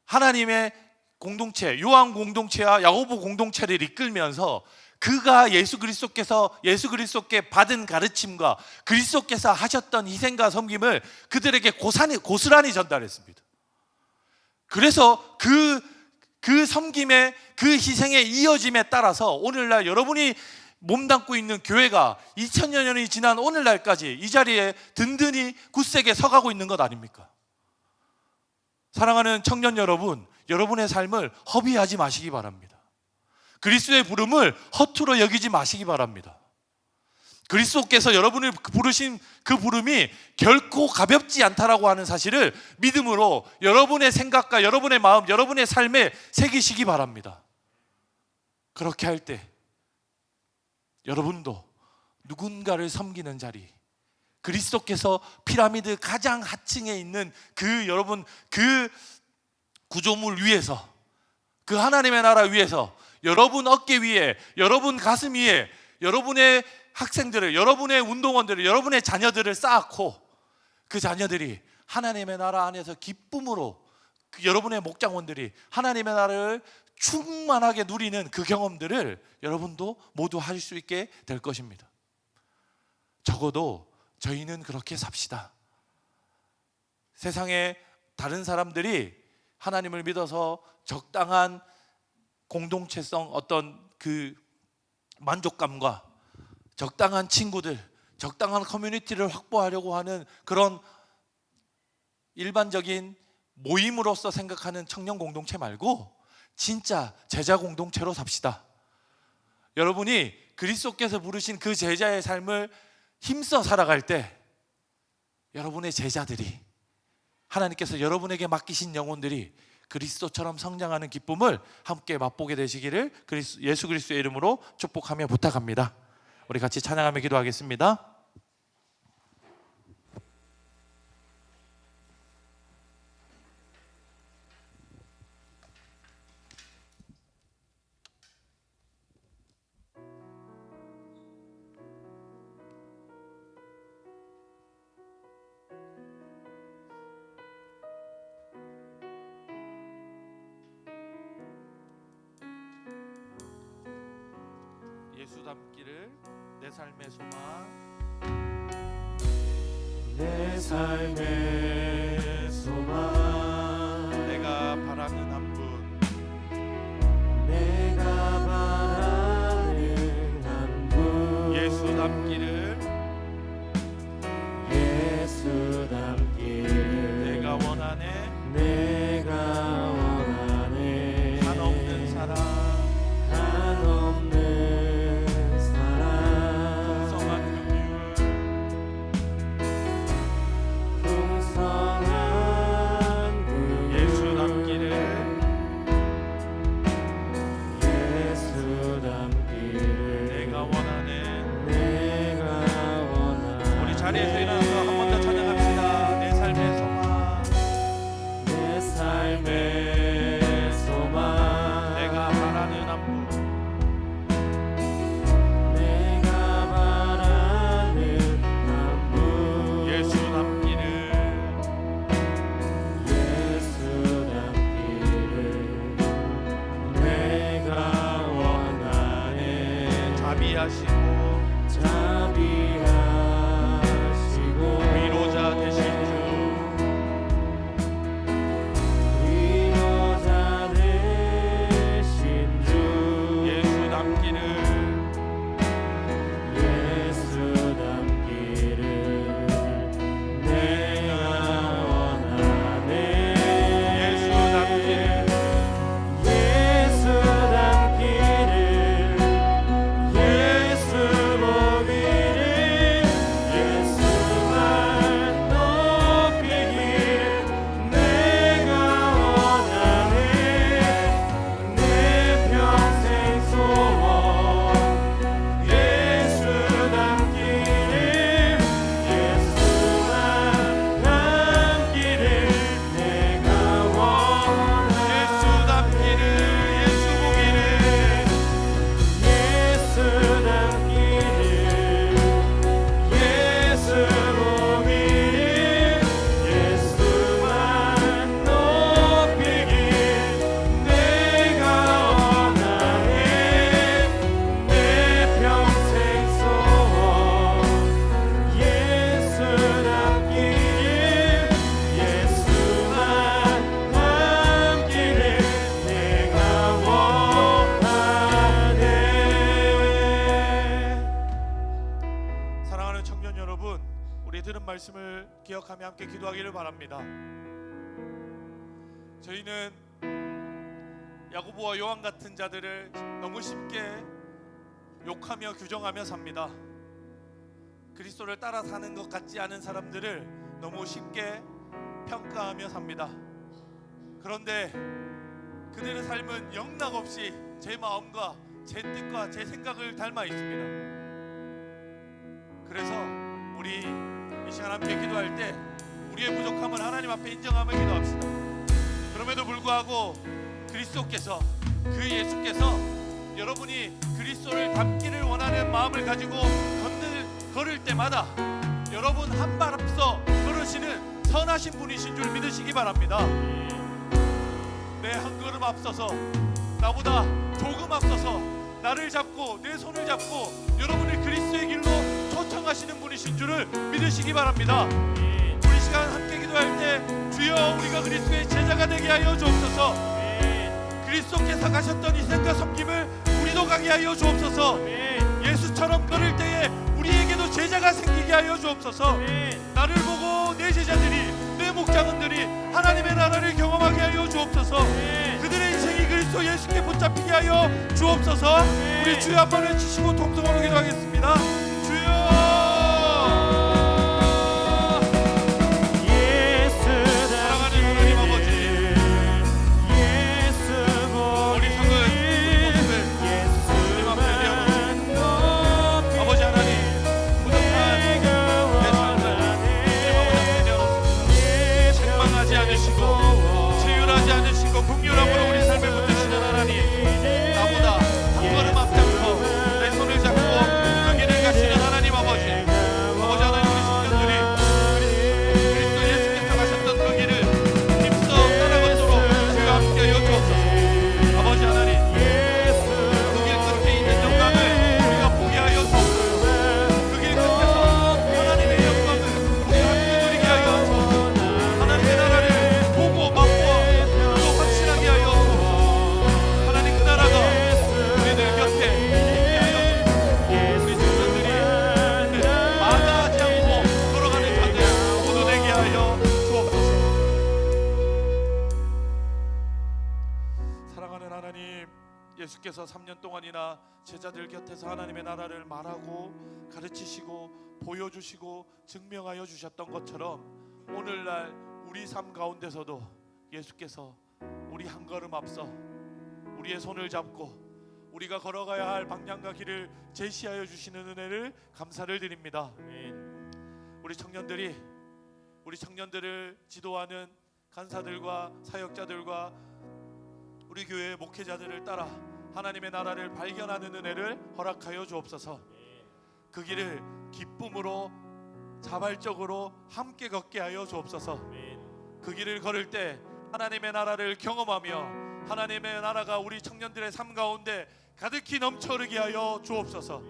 하나님의 공동체, 요한 공동체와 야고보 공동체를 이끌면서 그가 예수 그리스도께 받은 가르침과 그리스도께서 하셨던 희생과 섬김을 그들에게 고스란히 전달했습니다. 그래서 그 섬김의, 그 희생의 이어짐에 따라서 오늘날 여러분이 몸담고 있는 교회가 2000여 년이 지난 오늘날까지 이 자리에 든든히 굳세게 서가고 있는 것 아닙니까? 사랑하는 청년 여러분, 여러분의 삶을 허비하지 마시기 바랍니다. 그리스도의 부름을 허투루 여기지 마시기 바랍니다. 그리스도께서 여러분을 부르신 그 부름이 결코 가볍지 않다라고 하는 사실을 믿음으로 여러분의 생각과 여러분의 마음, 여러분의 삶에 새기시기 바랍니다. 그렇게 할 때 여러분도 누군가를 섬기는 자리, 그리스도께서 피라미드 가장 하층에 있는 여러분 그 구조물 위에서, 그 하나님의 나라 위에서, 여러분 어깨 위에, 여러분 가슴 위에 여러분의 학생들을, 여러분의 운동원들을, 여러분의 자녀들을 쌓고 그 자녀들이 하나님의 나라 안에서 기쁨으로, 여러분의 목장원들이 하나님의 나라를 충만하게 누리는 그 경험들을 여러분도 모두 하실 수 있게 될 것입니다. 적어도 저희는 그렇게 삽시다. 세상에 다른 사람들이 하나님을 믿어서 적당한 공동체성, 어떤 그 만족감과 적당한 친구들, 적당한 커뮤니티를 확보하려고 하는 그런 일반적인 모임으로서 생각하는 청년 공동체 말고 진짜 제자 공동체로 삽시다. 여러분이 그리스도께서 부르신 그 제자의 삶을 힘써 살아갈 때 여러분의 제자들이, 하나님께서 여러분에게 맡기신 영혼들이 그리스도처럼 성장하는 기쁨을 함께 맛보게 되시기를 예수 그리스도의 이름으로 축복하며 부탁합니다. 우리 같이 찬양하며 기도하겠습니다. 예수 닮기를 내 삶의 소망, 내 삶의 소망, 내가 바라는 한 분, 내가 바라는 한 분, 예수 닮기를, 예수 닮기를 내가 원하네, 내가 원하네. 한없는 사랑, 한없는 풍성한 긍휼, 풍성한 긍휼, 예수 닮기를, 예수 닮기를 내가 원하네. 내가 원하네. 우리 자리에서 일어나서 한 번 더 찬양합시다. 내 삶의 소망, 내 삶의 소망, 내가 바라는 한 분, 내가 바라는 한 분, 예수 닮기를, 예수 닮기를 내가 원하네. 자비하시고 자비하시고 사랑하는 청년 여러분, 우리 들은 말씀을 기억하며 함께 기도하기를 바랍니다. 저희는 야고보와 요한 같은 자들을 너무 쉽게 욕하며 규정하며 삽니다. 그리스도를 따라 사는 것 같지 않은 사람들을 너무 쉽게 평가하며 삽니다. 그런데 그들의 삶은 영락없이 제 마음과 제 뜻과 제 생각을 닮아 있습니다. 그래서 우리 이 시간 함께 기도할 때 우리의 부족함을 하나님 앞에 인정하며 기도합시다. 그럼에도 불구하고 그리스도께서, 그 예수께서 여러분이 그리스도를 닮기를 원하는 마음을 가지고 걸을 때마다 여러분 한 발 앞서 걸으시는 선하신 분이신 줄 믿으시기 바랍니다. 내 한 걸음 앞서서, 나보다 조금 앞서서 나를 잡고 내 손을 잡고 여러분을 그리스도의 길로 초청하시는 분이신 줄을 믿으시기 바랍니다. 우리 시간 함께 기도할 때 주여 우리가 그리스도의 제자가 되게 하여 주옵소서. 그리스도께서 가셨던 이 생과 섬김을 우리도 가게 하여 주옵소서. 예수처럼 걸을 때에 우리에게도 제자가 생기게 하여 주옵소서. 나를 보고 내 제자들이, 내 목자분들이 하나님의 나라를 경험하게 하여 주옵소서. 그들의 인생이 그리스도 예수께 붙잡히게 하여 주옵소서. 우리 주여 한번 외치시고 통성으로 기도하겠습니다. 주여, 긍휼함으로 우리 삶에 붙드시는 하나님, 나보다 한 걸음 앞장서 내 손을 잡고 그 길을 가시는 하나님 아버지, 아버지 하나님, 우리 청년들이 그리스도 예수께서 가셨던 그 길을 힘써 따라걷도록 주여 함께 하여 주옵소서. 아버지 하나님, 그 길 끝에 있는 영광을 우리가 보게 하여 주옵소서. 그 길 끝에서 하나님의 영광을 우리 함께 누리게 하여 주옵소서. 하나님의 나라를 보고 맛보아 확신하게 하여 주옵소서. 하나님, 그 나라가 우리들 곁에 있게 하여 주옵소서. 우리 청년들이 마다하지 않고 걸어가는 자들 모두 되게 하여 주옵소서. 사랑하는 하나님, 예수께서 3년 동안이나 제자들 곁에서 하나님의 나라를 말하고 가르치시고 보여주시고 증명하여 주셨던 것처럼 오늘날 우리 삶 가운데서도 예수께서 우리 한 걸음 앞서 우리의 손을 잡고 우리가 걸어가야 할 방향과 길을 제시하여 주시는 은혜를 감사를 드립니다. 우리 청년들을 지도하는 간사들과 사역자들과 우리 교회의 목회자들을 따라 하나님의 나라를 발견하는 은혜를 허락하여 주옵소서. 그 길을 기쁨으로 자발적으로 함께 걷게 하여 주옵소서. 그 길을 걸을 때 하나님의 나라를 경험하며 하나님의 나라가 우리 청년들의 삶 가운데 가득히 넘쳐흐르게 하여 주옵소서.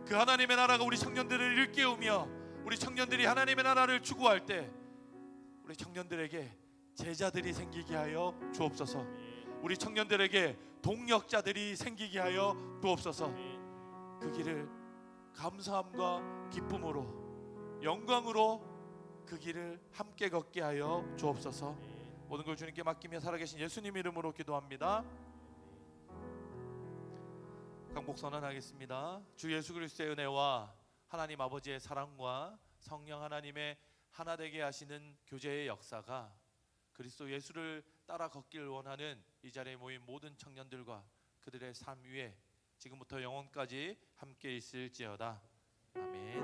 그 하나님의 나라가 우리 청년들을 일깨우며 우리 청년들이 하나님의 나라를 추구할 때 우리 청년들에게 제자들이 생기게 하여 주옵소서. 우리 청년들에게 동역자들이 생기게 하여 주옵소서. 그 길을 감사함과 기쁨으로 영광으로 그 길을 함께 걷게 하여 주옵소서. 모든 걸 주님께 맡기며 살아계신 예수님 이름으로 기도합니다. 강복 선언하겠습니다. 주 예수 그리스도의 은혜와 하나님 아버지의 사랑과 성령 하나님의 하나 되게 하시는 교제의 역사가 그리스도 예수를 따라 걷기를 원하는 이 자리에 모인 모든 청년들과 그들의 삶 위에 지금부터 영원까지 함께 있을지어다. 아멘.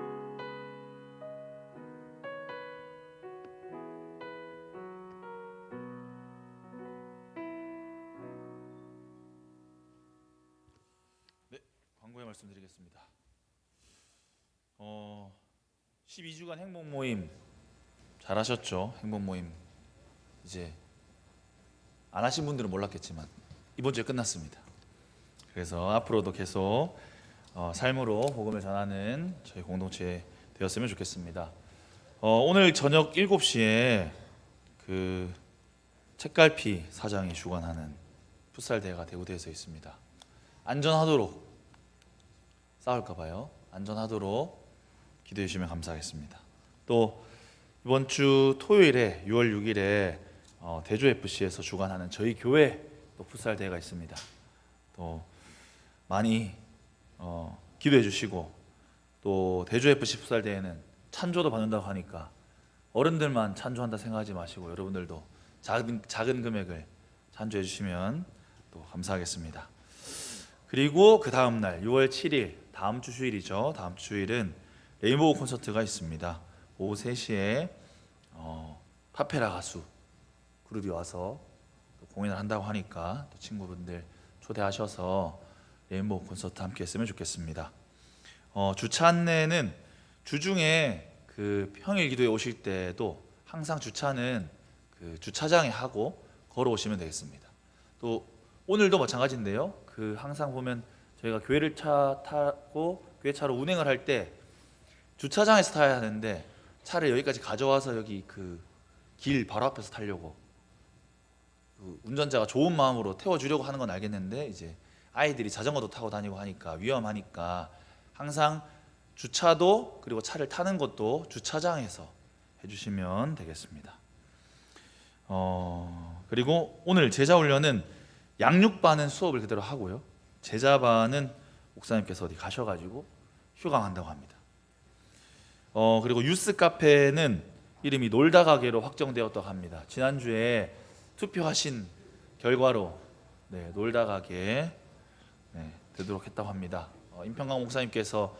광고의 말씀드리겠습니다. 12주간 행복 모임 잘하셨죠? 행복 모임 이제 안 하신 분들은 몰랐겠지만 이번 주에 끝났습니다. 그래서 앞으로도 계속 삶으로 복음을 전하는 저희 공동체 되었으면 좋겠습니다. 오늘 저녁 7시에 그 책갈피 사장이 주관하는 풋살 대회가 대구대에서 있습니다. 안전하도록 싸울까 봐요. 안전하도록 기도해 주시면 감사하겠습니다. 또 이번 주 토요일에 6월 6일에 대조 FC에서 주관하는 저희 교회 또 풋살 대회가 있습니다. 또 많이 기도해 주시고, 또 대조 FC 풋살 대회는 찬조도 받는다고 하니까 어른들만 찬조한다 생각하지 마시고 여러분들도 작은 금액을 찬조해 주시면 또 감사하겠습니다. 그리고 그 다음 날 6월 7일 다음 주 주일이죠. 다음 주 주일은 레인보우 콘서트가 있습니다. 오후 3시에 파페라 가수 그룹이 와서 또 공연을 한다고 하니까 또 친구분들 초대하셔서 레인보우 콘서트 함께 했으면 좋겠습니다. 주차 안내는 주중에 그 평일 기도에 오실 때도 항상 주차는 그 주차장에 하고 걸어오시면 되겠습니다. 또 오늘도 마찬가지인데요. 그 항상 보면 저희가 교회를 타고 교회 차로 운행을 할 때 주차장에서 타야 하는데 차를 여기까지 가져와서 여기 그 길 바로 앞에서 타려고 그 운전자가 좋은 마음으로 태워주려고 하는 건 알겠는데 이제 아이들이 자전거도 타고 다니고 하니까 위험하니까 항상 주차도 그리고 차를 타는 것도 주차장에서 해주시면 되겠습니다. 그리고 오늘 제자훈련은 양육반은 수업을 그대로 하고요. 제자반은 목사님께서 어디 가셔가지고 휴강한다고 합니다. 그리고 유스 카페는 이름이 놀다 가게로 확정되었다고 합니다. 지난주에 투표하신 결과로 놀다 가게 되도록 했다고 합니다. 임평강 목사님께서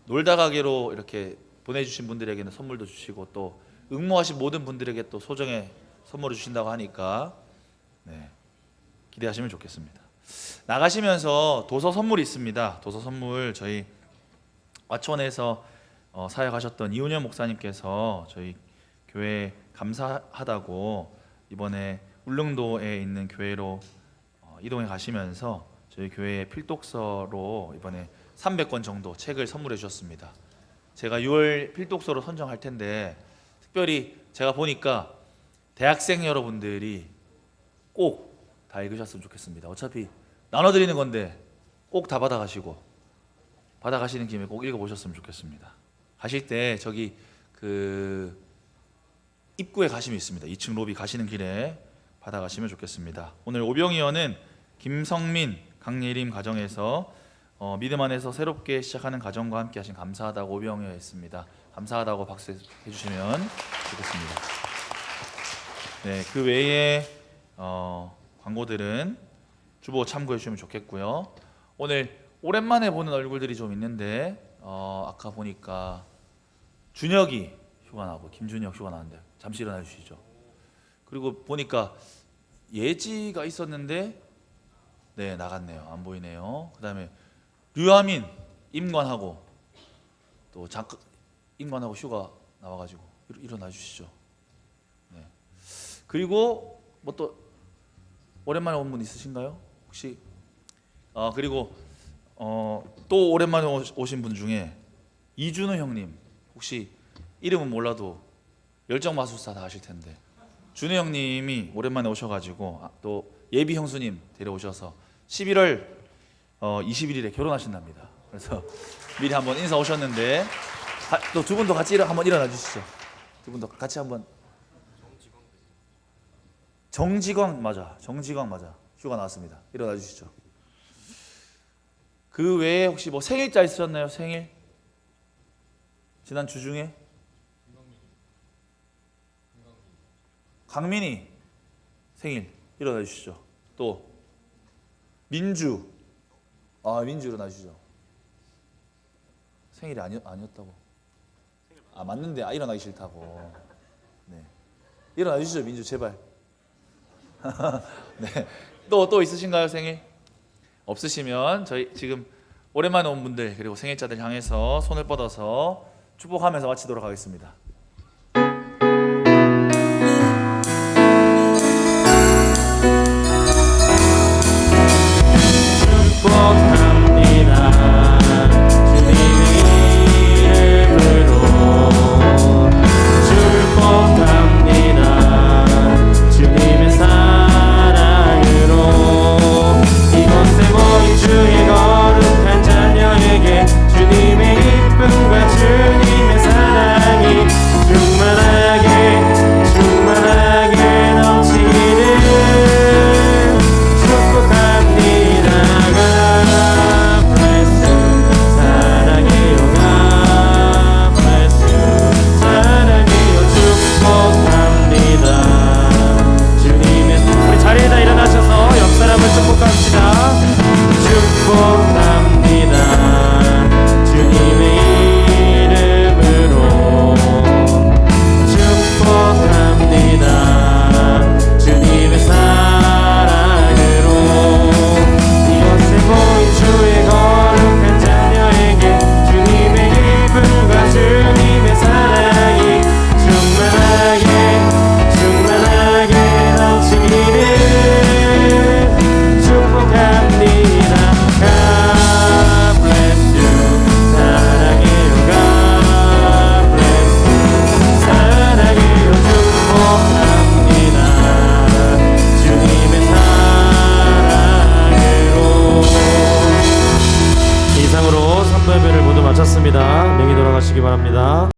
놀다 가게로 이렇게 보내주신 분들에게는 선물도 주시고 또 응모하신 모든 분들에게 또 소정의 선물을 주신다고 하니까 기대하시면 좋겠습니다. 나가시면서 도서 선물이 있습니다. 도서 선물 저희 와천에서 사역하셨던 이훈현 목사님께서 저희 교회 감사하다고 이번에 울릉도에 있는 교회로 이동해 가시면서 저희 교회의 필독서로 이번에 300권 정도 책을 선물해 주셨습니다. 제가 6월 필독서로 선정할 텐데 특별히 제가 보니까 대학생 여러분들이 꼭 다 읽으셨으면 좋겠습니다. 어차피 나눠드리는 건데 꼭 다 받아가시는 김에 꼭 읽어보셨으면 좋겠습니다. 가실 때 저기 그 입구에 가시면 있습니다. 2층 로비 가시는 길에 받아가시면 좋겠습니다. 오늘 오병이어는 김성민, 강예림 가정에서 믿음 안에서 새롭게 시작하는 가정과 함께 하신 감사하다고 오병이어였습니다. 감사하다고 박수 해주시면 좋겠습니다. 그 외에 광고들은 주보 참고해 주시면 좋겠고요. 오늘 오랜만에 보는 얼굴들이 좀 있는데 아까 보니까 준혁이 휴가 나고 김준혁 휴가 나는데 잠시 일어나 주시죠. 그리고 보니까 예지가 있었는데 나갔네요. 안 보이네요. 그 다음에 류아민 임관하고 또 잠깐 임관하고 휴가 나와가지고 일어나 주시죠. 그리고 뭐 또 오랜만에 온 분 있으신가요? 혹시 그리고 또 오랜만에 오신 분 중에 이준호 형님 혹시 이름은 몰라도 열정마술사 다 아실 텐데 준호 형님이 오랜만에 오셔가지고 또 예비 형수님 데려오셔서 11월 21일에 결혼하신답니다. 그래서 미리 한번 인사 오셨는데 또 두 분도 같이 한번 일어나 주시죠. 두 분도 같이 한번. 정지광 맞아. 휴가 나왔습니다. 일어나 주시죠. 그 외에 혹시 뭐 생일자 있으셨나요? 생일? 지난 주 중에? 강민이 생일 일어나 주시죠. 또 민주. 민주 일어나 주시죠. 생일이 아니었다고. 맞는데 일어나기 싫다고. 일어나 주시죠. 민주 제발. 또 있으신가요? 생일? 없으시면 저희 지금 오랜만에 온 분들 그리고 생일자들 향해서 손을 뻗어서 축복하면서 마치도록 하겠습니다. 주님의 이쁨과 주님 감사합니다.